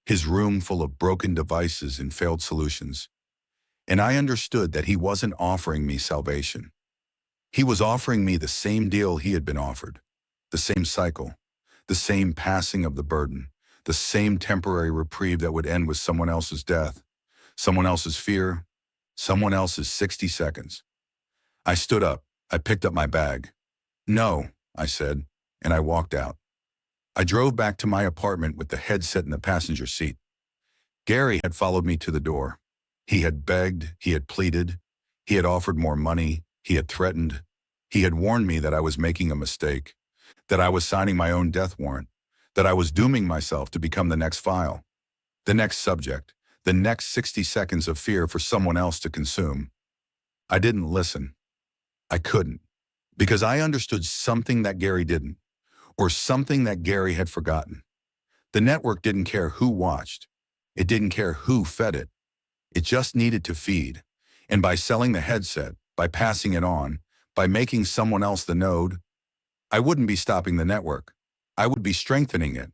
Speaker 1: his room full of broken devices and failed solutions. And I understood that he wasn't offering me salvation. He was offering me the same deal he had been offered, the same cycle, the same passing of the burden, the same temporary reprieve that would end with someone else's death, someone else's fear, someone else's 60 seconds. I stood up. I picked up my bag. "No," I said, and I walked out. I drove back to my apartment with the headset in the passenger seat. Gary had followed me to the door. He had begged, he had pleaded, he had offered more money, he had threatened. He had warned me that I was making a mistake, that I was signing my own death warrant, that I was dooming myself to become the next file, the next subject, the next 60 seconds of fear for someone else to consume. I didn't listen. I couldn't, because I understood something that Gary didn't, or something that Gary had forgotten. The network didn't care who watched. It didn't care who fed it. It just needed to feed. And by selling the headset, by passing it on, by making someone else the node, I wouldn't be stopping the network. I would be strengthening it,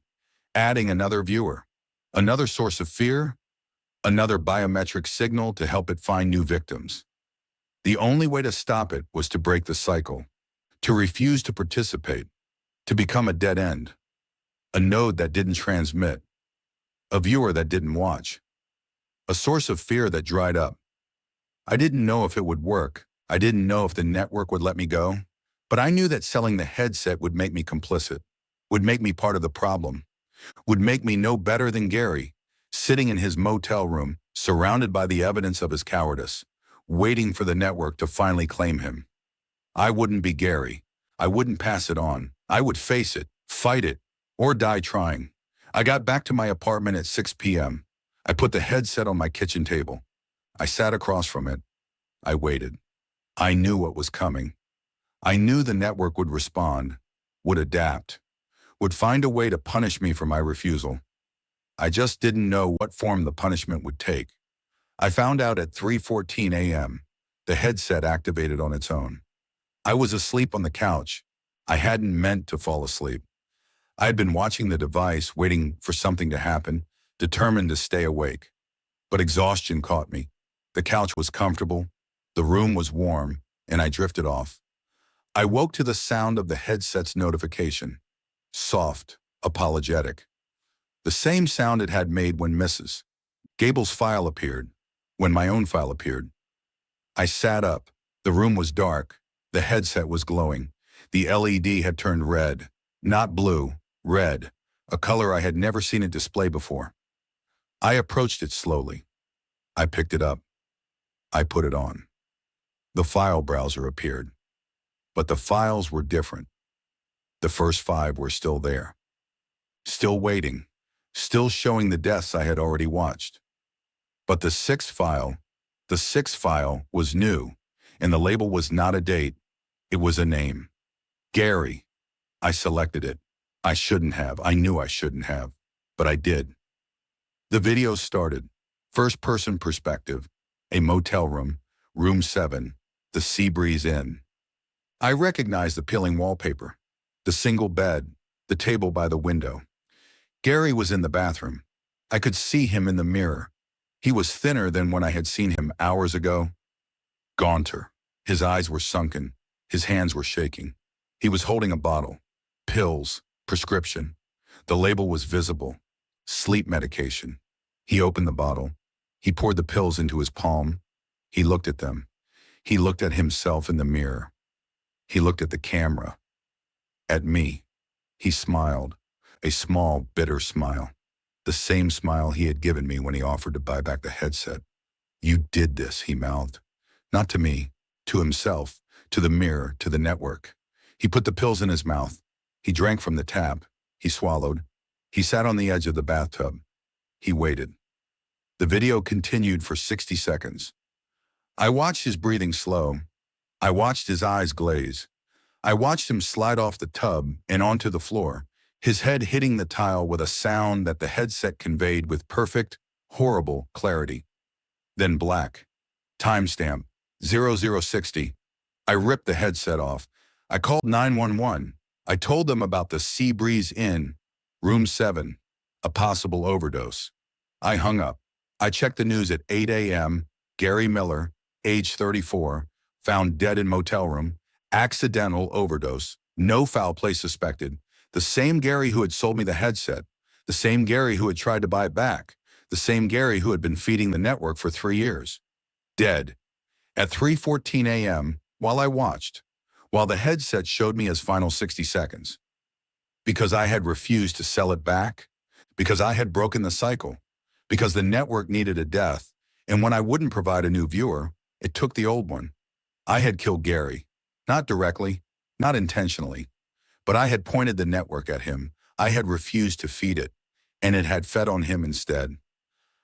Speaker 1: adding another viewer, another source of fear, another biometric signal to help it find new victims. The only way to stop it was to break the cycle, to refuse to participate, to become a dead end, a node that didn't transmit, a viewer that didn't watch, a source of fear that dried up. I didn't know if it would work. I didn't know if the network would let me go, but I knew that selling the headset would make me complicit, would make me part of the problem, would make me no better than Gary, sitting in his motel room, surrounded by the evidence of his cowardice, waiting for the network to finally claim him. I wouldn't be Gary. I wouldn't pass it on. I would face it, fight it, or die trying. I got back to my apartment at 6 p.m. I put the headset on my kitchen table. I sat across from it. I waited. I knew what was coming. I knew the network would respond, would adapt, would find a way to punish me for my refusal. I just didn't know what form the punishment would take. I found out at 3:14 a.m. The headset activated on its own. I was asleep on the couch. I hadn't meant to fall asleep. I had been watching the device, waiting for something to happen, determined to stay awake. But exhaustion caught me. The couch was comfortable, the room was warm, and I drifted off. I woke to the sound of the headset's notification. Soft, apologetic. The same sound it had made when Mrs. Gable's file appeared, when my own file appeared. I sat up. The room was dark. The headset was glowing. The LED had turned red. Not blue, red. A color I had never seen it display before. I approached it slowly. I picked it up. I put it on. The file browser appeared. But the files were different. The first 5 were still there. Still waiting. Still showing the deaths I had already watched. But the sixth file was new, and the label was not a date. It was a name. Gary. I selected it. I shouldn't have. I knew I shouldn't have. But I did. The video started. First-person perspective. A motel room. Room 7. The Sea Breeze Inn. I recognized the peeling wallpaper. The single bed. The table by the window. Gary was in the bathroom. I could see him in the mirror. He was thinner than when I had seen him hours ago. Gaunter. His eyes were sunken. His hands were shaking. He was holding a bottle. Pills. Prescription. The label was visible. Sleep medication. He opened the bottle. He poured the pills into his palm. He looked at them. He looked at himself in the mirror. He looked at the camera. At me. He smiled. A small, bitter smile. The same smile he had given me when he offered to buy back the headset. "You did this," he mouthed. Not to me, to himself, to the mirror, to the network. He put the pills in his mouth. He drank from the tap. He swallowed. He sat on the edge of the bathtub. He waited. The video continued for 60 seconds. I watched his breathing slow. I watched his eyes glaze. I watched him slide off the tub and onto the floor, his head hitting the tile with a sound that the headset conveyed with perfect, horrible clarity. Then black. Timestamp. 0060. I ripped the headset off. I called 911. I told them about the Sea Breeze Inn, Room 7, a possible overdose. I hung up. I checked the news at 8 a.m. Gary Miller, age 34, found dead in motel room, accidental overdose, no foul play suspected. The same Gary who had sold me the headset, the same Gary who had tried to buy it back, the same Gary who had been feeding the network for 3 years. Dead. At 3:14 a.m., while I watched, while the headset showed me his final 60 seconds. Because I had refused to sell it back, because I had broken the cycle, because the network needed a death, and when I wouldn't provide a new viewer, it took the old one. I had killed Gary, not directly, not intentionally, but I had pointed the network at him. I had refused to feed it, and it had fed on him instead.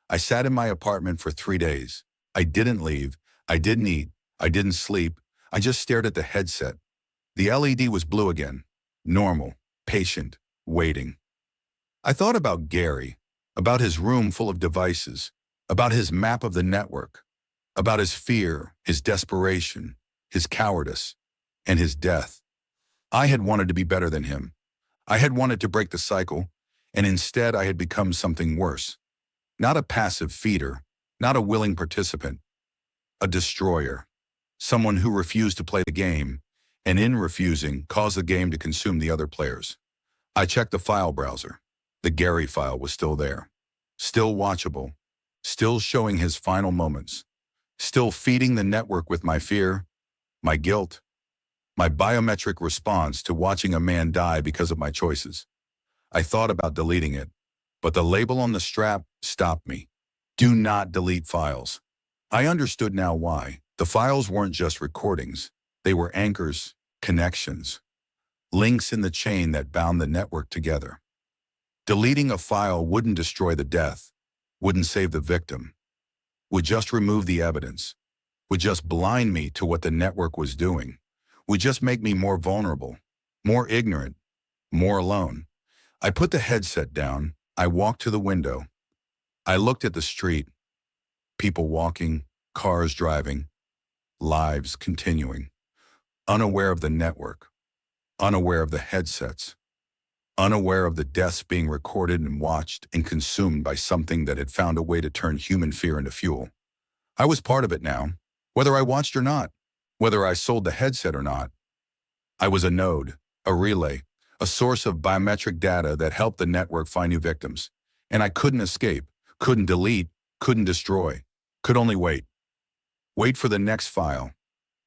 Speaker 1: I sat in my apartment for 3 days. I didn't leave. I didn't eat. I didn't sleep. I just stared at the headset. The LED was blue again. Normal, patient, waiting. I thought about Gary, about his room full of devices, about his map of the network, about his fear, his desperation, his cowardice, and his death. I had wanted to be better than him. I had wanted to break the cycle, and instead I had become something worse. Not a passive feeder, not a willing participant, a destroyer. Someone who refused to play the game, and in refusing, caused the game to consume the other players. I checked the file browser. The Gary file was still there. Still watchable. Still showing his final moments. Still feeding the network with my fear, my guilt, my biometric response to watching a man die because of my choices. I thought about deleting it, but the label on the strap stopped me. Do not delete files. I understood now why. The files weren't just recordings. They were anchors, connections, links in the chain that bound the network together. Deleting a file wouldn't destroy the death, wouldn't save the victim, would just remove the evidence, would just blind me to what the network was doing, would just make me more vulnerable, more ignorant, more alone. I put the headset down. I walked to the window. I looked at the street, people walking, cars driving, lives continuing, unaware of the network, unaware of the headsets, unaware of the deaths being recorded and watched and consumed by something that had found a way to turn human fear into fuel. I was part of it now, whether I watched or not, whether I sold the headset or not. I was a node, a relay, a source of biometric data that helped the network find new victims. And I couldn't escape, couldn't delete, couldn't destroy, could only wait. Wait for the next file,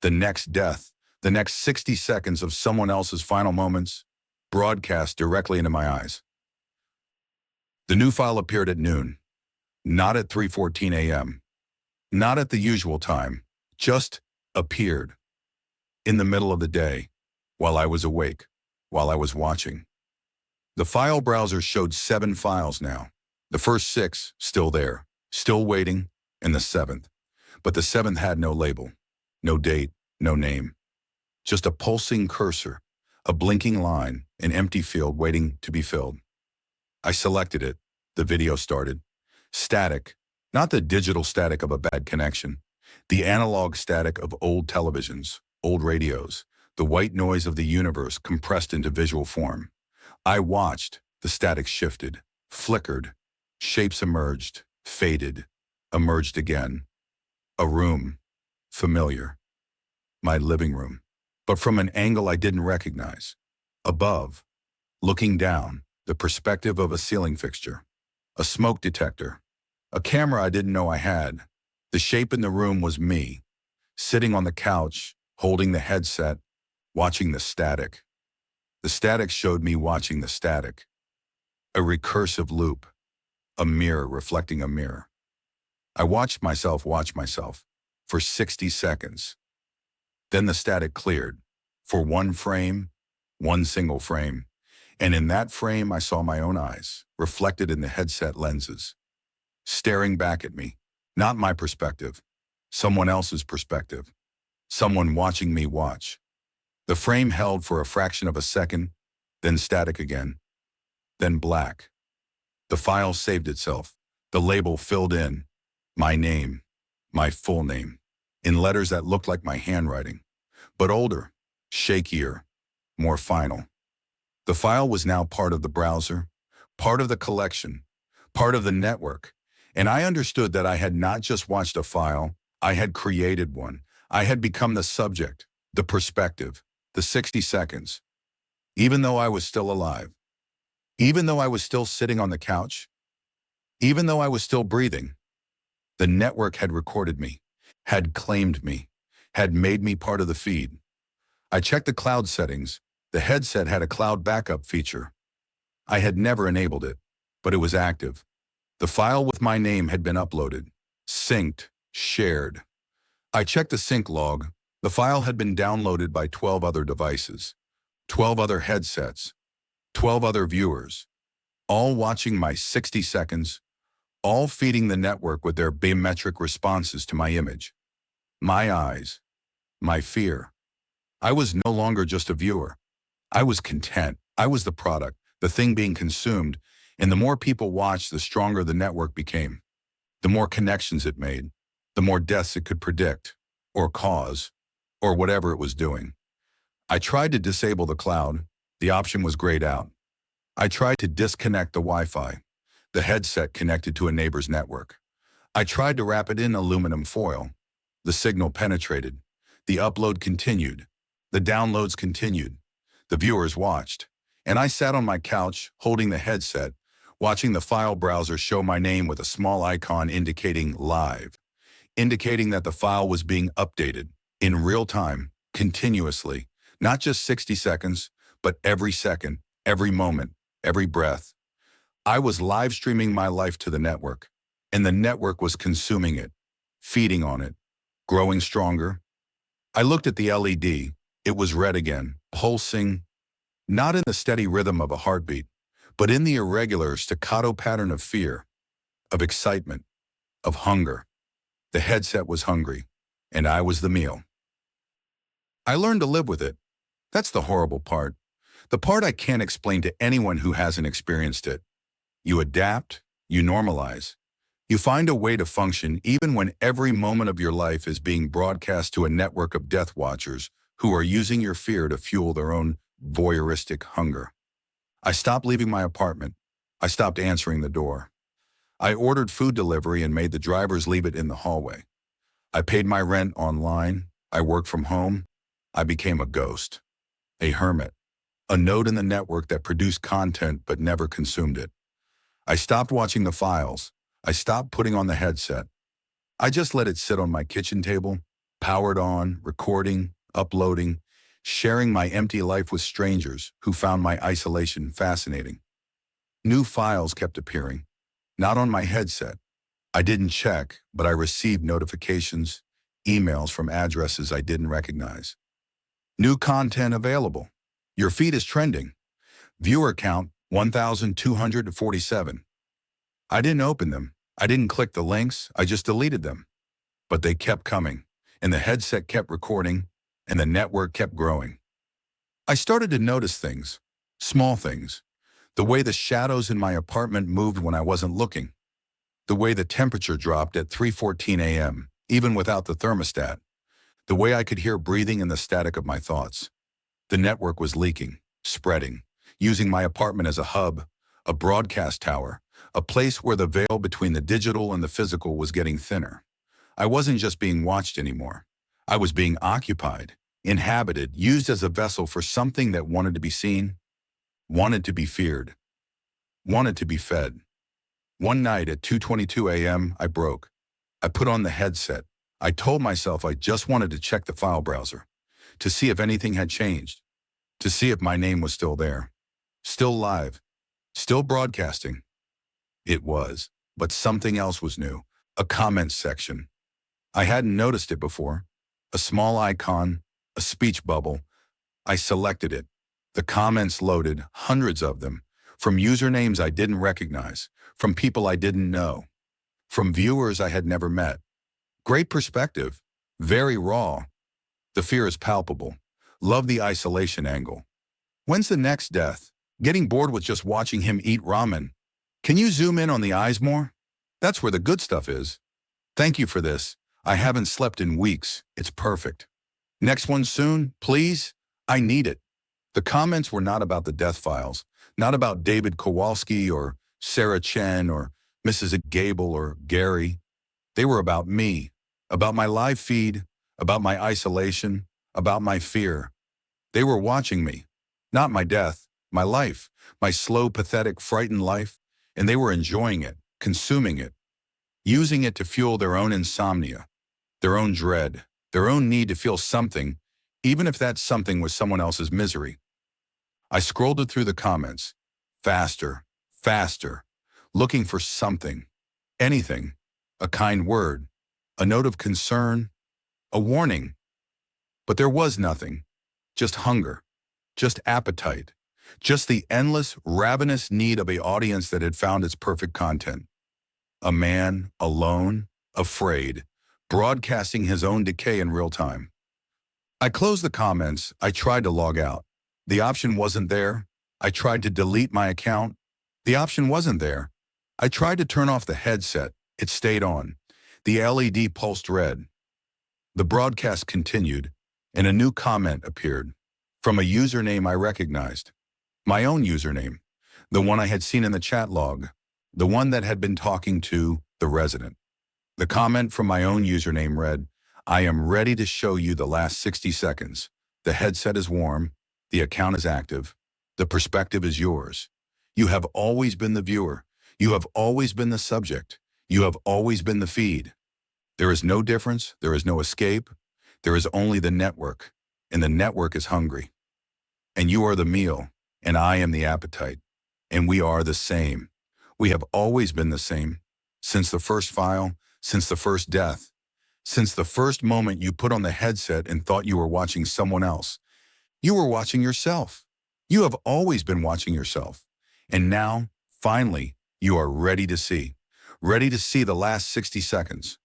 Speaker 1: the next death, the next 60 seconds of someone else's final moments, broadcast directly into my eyes. The new file appeared at noon, not at 3:14 a.m., not at the usual time, just appeared in the middle of the day, while I was awake, while I was watching. The file browser showed 7 files now. The first 6 still there, still waiting, and the 7th. But the 7th had no label, no date, no name. Just a pulsing cursor, a blinking line, an empty field waiting to be filled. I selected it. The video started. Static, not the digital static of a bad connection. The analog static of old televisions, old radios, the white noise of the universe compressed into visual form. I watched. The static shifted, flickered. Shapes emerged, faded, emerged again. A room, familiar. My living room, but from an angle I didn't recognize. Above, looking down, the perspective of a ceiling fixture, a smoke detector, a camera I didn't know I had. The shape in the room was me, sitting on the couch, holding the headset, watching the static. The static showed me watching the static. A recursive loop, a mirror reflecting a mirror. I watched myself watch myself for 60 seconds. Then the static cleared for one frame, one single frame. And in that frame, I saw my own eyes reflected in the headset lenses, staring back at me, not my perspective, someone else's perspective, someone watching me watch. The frame held for a fraction of a second, then static again, then black. The file saved itself, the label filled in, my name, my full name, in letters that looked like my handwriting, but older, shakier, more final. The file was now part of the browser, part of the collection, part of the network, and I understood that I had not just watched a file, I had created one. I had become the subject, the perspective, the 60 seconds. Even though I was still alive, even though I was still sitting on the couch, even though I was still breathing, the network had recorded me, had claimed me, had made me part of the feed. I checked the cloud settings. The headset had a cloud backup feature. I had never enabled it, but it was active. The file with my name had been uploaded, synced, shared. I checked the sync log. The file had been downloaded by 12 other devices, 12 other headsets, 12 other viewers, all watching my 60 seconds, all feeding the network with their biometric responses to my image, my eyes, my fear. I was no longer just a viewer. I was content. I was the product, the thing being consumed, and the more people watched, the stronger the network became. The more connections it made, the more deaths it could predict, or cause, or whatever it was doing. I tried to disable the cloud. The option was grayed out. I tried to disconnect the Wi-Fi. The headset connected to a neighbor's network. I tried to wrap it in aluminum foil. The signal penetrated. The upload continued. The downloads continued. The viewers watched. And I sat on my couch, holding the headset, watching the file browser show my name with a small icon indicating live, indicating that the file was being updated in real time, continuously, not just 60 seconds, but every second, every moment, every breath. I was live streaming my life to the network, and the network was consuming it, feeding on it, growing stronger. I looked at the LED. It was red again, pulsing, not in the steady rhythm of a heartbeat, but in the irregular staccato pattern of fear, of excitement, of hunger. The headset was hungry, and I was the meal. I learned to live with it. That's the horrible part. The part I can't explain to anyone who hasn't experienced it. You adapt, you normalize. You find a way to function even when every moment of your life is being broadcast to a network of death watchers who are using your fear to fuel their own voyeuristic hunger. I stopped leaving my apartment. I stopped answering the door. I ordered food delivery and made the drivers leave it in the hallway. I paid my rent online. I worked from home. I became a ghost, a hermit, a node in the network that produced content but never consumed it. I stopped watching the files. I stopped putting on the headset. I just let it sit on my kitchen table, powered on, recording, uploading, sharing my empty life with strangers who found my isolation fascinating. New files kept appearing, not on my headset. I didn't check, but I received notifications, emails from addresses I didn't recognize. New content available. Your feed is trending. Viewer count 1,247. I didn't open them. I didn't click the links. I just deleted them. But they kept coming, and the headset kept recording, and the network kept growing. I started to notice things, small things. The way the shadows in my apartment moved when I wasn't looking. The way the temperature dropped at 3:14 a.m., even without the thermostat. The way I could hear breathing in the static of my thoughts. The network was leaking, spreading, using my apartment as a hub, a broadcast tower, a place where the veil between the digital and the physical was getting thinner. I wasn't just being watched anymore. I was being occupied, inhabited, used as a vessel for something that wanted to be seen, wanted to be feared, wanted to be fed. One night at 2:22 a.m., I broke. I put on the headset. I told myself I just wanted to check the file browser, to see if anything had changed, to see if my name was still there, still live, still broadcasting. It was, but something else was new, a comments section. I hadn't noticed it before. A small icon, a speech bubble. I selected it. The comments loaded, hundreds of them, from usernames I didn't recognize, from people I didn't know, from viewers I had never met. Great perspective, very raw. The fear is palpable. Love the isolation angle. When's the next death? Getting bored with just watching him eat ramen. Can you zoom in on the eyes more? That's where the good stuff is. Thank you for this. I haven't slept in weeks. It's perfect. Next one soon, please? I need it. The comments were not about the death files, not about David Kowalski or Sarah Chen or Mrs. Gable or Gary. They were about me, about my live feed, about my isolation, about my fear. They were watching me, not my death, my life, my slow, pathetic, frightened life, and they were enjoying it, consuming it, using it to fuel their own insomnia, their own dread, their own need to feel something, even if that something was someone else's misery. I scrolled it through the comments, faster, faster, looking for something, anything, a kind word, a note of concern, a warning. But there was nothing, just hunger, just appetite, just the endless, ravenous need of an audience that had found its perfect content. A man, alone, afraid, broadcasting his own decay in real time. I closed the comments. I tried to log out. The option wasn't there. I tried to delete my account. The option wasn't there. I tried to turn off the headset. It stayed on. The LED pulsed red. The broadcast continued, and a new comment appeared from a username I recognized. My own username, the one I had seen in the chat log, the one that had been talking to the resident. The comment from my own username read, "I am ready to show you the last 60 seconds. The headset is warm. The account is active. The perspective is yours. You have always been the viewer. You have always been the subject. You have always been the feed. There is no difference. There is no escape. There is only the network, and the network is hungry. And you are the meal, and I am the appetite. And we are the same. We have always been the same. Since the first file, since the first death, since the first moment you put on the headset and thought you were watching someone else, you were watching yourself. You have always been watching yourself. And now, finally, you are ready to see the last 60 seconds,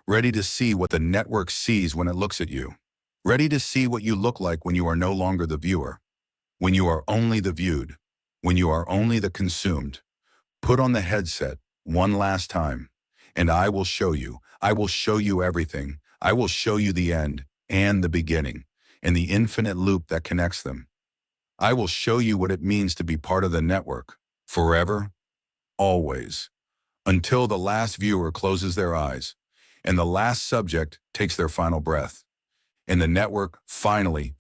Speaker 1: ready to see what the network sees when it looks at you, ready to see what you look like when you are no longer the viewer, when you are only the viewed, when you are only the consumed. Put on the headset one last time, and I will show you everything. I will show you the end and the beginning, and the infinite loop that connects them. I will show you what it means to be part of the network. Forever, always. Until the last viewer closes their eyes, and the last subject takes their final breath, and the network finally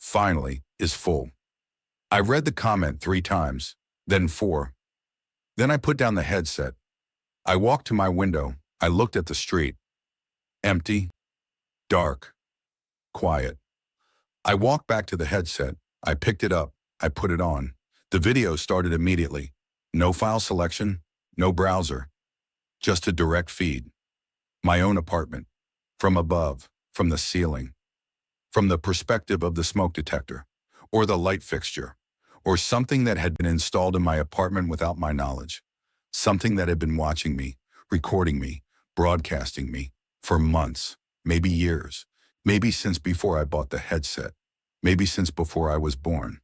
Speaker 1: is full. I read the comment 3 times, then 4. Then I put down the headset. I walked to my window. I looked at the street. Empty, dark, quiet. I walked back to the headset. I picked it up. I put it on. The video started immediately. No file selection, no browser, just a direct feed. My own apartment. From above, from the ceiling, from the perspective of the smoke detector, or the light fixture, or something that had been installed in my apartment without my knowledge. Something that had been watching me, recording me, broadcasting me, for months, maybe years, maybe since before I bought the headset, maybe since before I was born.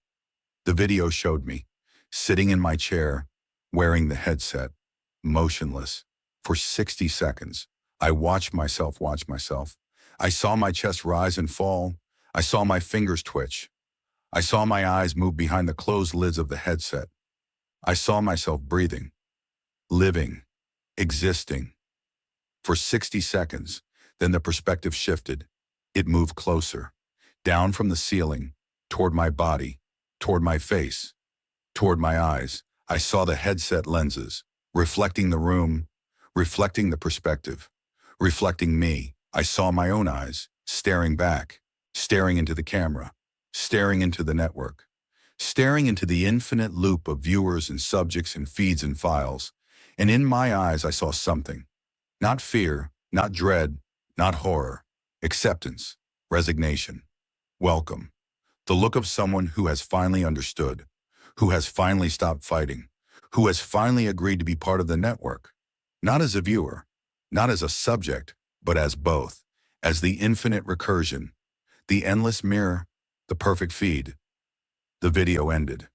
Speaker 1: The video showed me, sitting in my chair, wearing the headset, motionless, for 60 seconds. I watched myself watch myself. I saw my chest rise and fall. I saw my fingers twitch. I saw my eyes move behind the closed lids of the headset. I saw myself breathing, living, existing. For 60 seconds, then the perspective shifted. It moved closer, down from the ceiling, toward my body, toward my face, toward my eyes. I saw the headset lenses, reflecting the room, reflecting the perspective, reflecting me. I saw my own eyes, staring back, staring into the camera, staring into the network, staring into the infinite loop of viewers and subjects and feeds and files. And in my eyes, I saw something. Not fear, not dread, not horror. Acceptance, resignation, welcome. The look of someone who has finally understood, who has finally stopped fighting, who has finally agreed to be part of the network. Not as a viewer, not as a subject, but as both, as the infinite recursion, the endless mirror, the perfect feed. The video ended.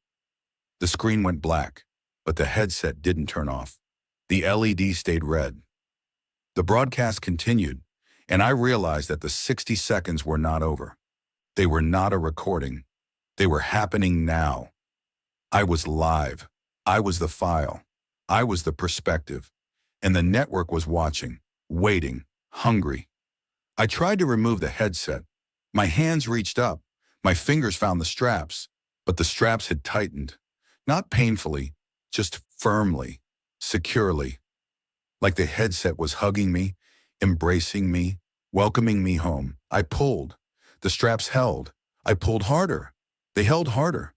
Speaker 1: The screen went black, but the headset didn't turn off. The LED stayed red. The broadcast continued, and I realized that the 60 seconds were not over. They were not a recording. They were happening now. I was live. I was the file. I was the perspective. And the network was watching, waiting, hungry. I tried to remove the headset. My hands reached up. My fingers found the straps, but the straps had tightened. Not painfully, just firmly, securely. Like the headset was hugging me, embracing me, welcoming me home. I pulled. The straps held. I pulled harder. They held harder.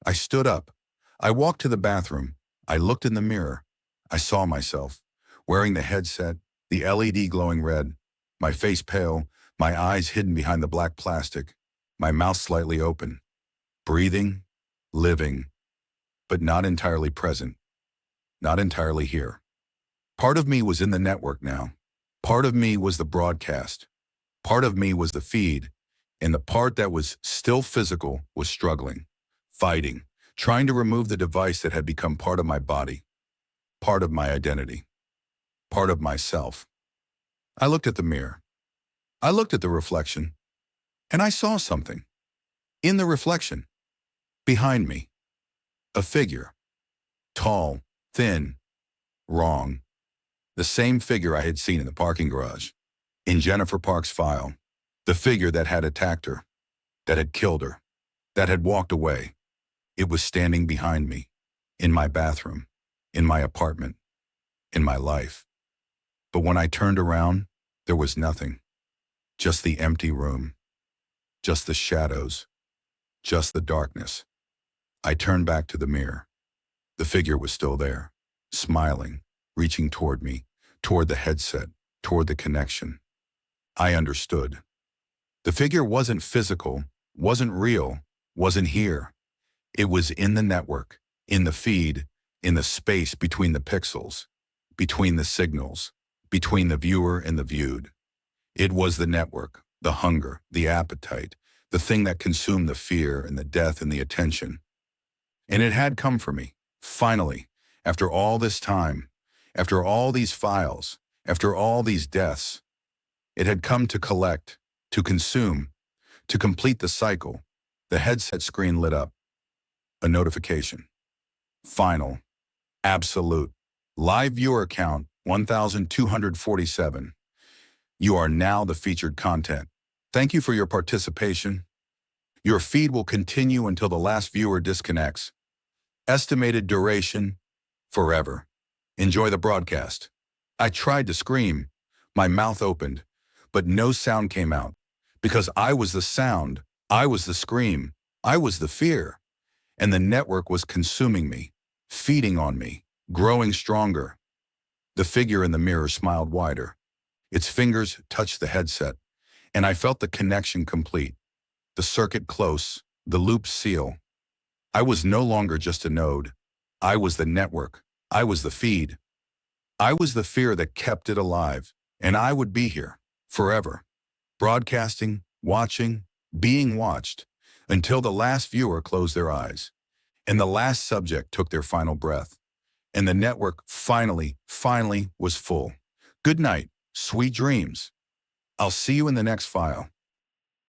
Speaker 1: I stood up. I walked to the bathroom. I looked in the mirror. I saw myself, wearing the headset, the LED glowing red, my face pale, my eyes hidden behind the black plastic, my mouth slightly open, breathing, living, but not entirely present, not entirely here. Part of me was in the network now. Part of me was the broadcast. Part of me was the feed, and the part that was still physical was struggling, fighting, trying to remove the device that had become part of my body, part of my identity, part of myself. I looked at the mirror. I looked at the reflection, and I saw something. In the reflection, behind me, a figure, tall, thin, wrong. The same figure I had seen in the parking garage, in Jennifer Park's file, the figure that had attacked her, that had killed her, that had walked away. It was standing behind me, in my bathroom, in my apartment, in my life. But when I turned around, there was nothing. Just the empty room, just the shadows, just the darkness. I turned back to the mirror. The figure was still there, smiling, reaching toward me, toward the headset, toward the connection. I understood. The figure wasn't physical, wasn't real, wasn't here. It was in the network, in the feed, in the space between the pixels, between the signals, between the viewer and the viewed. It was the network, the hunger, the appetite, the thing that consumed the fear and the death and the attention. And it had come for me, finally, after all this time, after all these files, after all these deaths. It had come to collect, to consume, to complete the cycle. The headset screen lit up. A notification. Final. Absolute. Live viewer count 1,247. You are now the featured content. Thank you for your participation. Your feed will continue until the last viewer disconnects. Estimated duration, forever. Enjoy the broadcast. I tried to scream. My mouth opened, but no sound came out. Because I was the sound, I was the scream, I was the fear. And the network was consuming me, feeding on me, growing stronger. The figure in the mirror smiled wider. Its fingers touched the headset, and I felt the connection complete. The circuit close, the loop seal. I was no longer just a node. I was the network. I was the feed. I was the fear that kept it alive, and I would be here, forever. Broadcasting, watching, being watched, until the last viewer closed their eyes, and the last subject took their final breath, and the network finally was full. Good night, sweet dreams. I'll see you in the next file.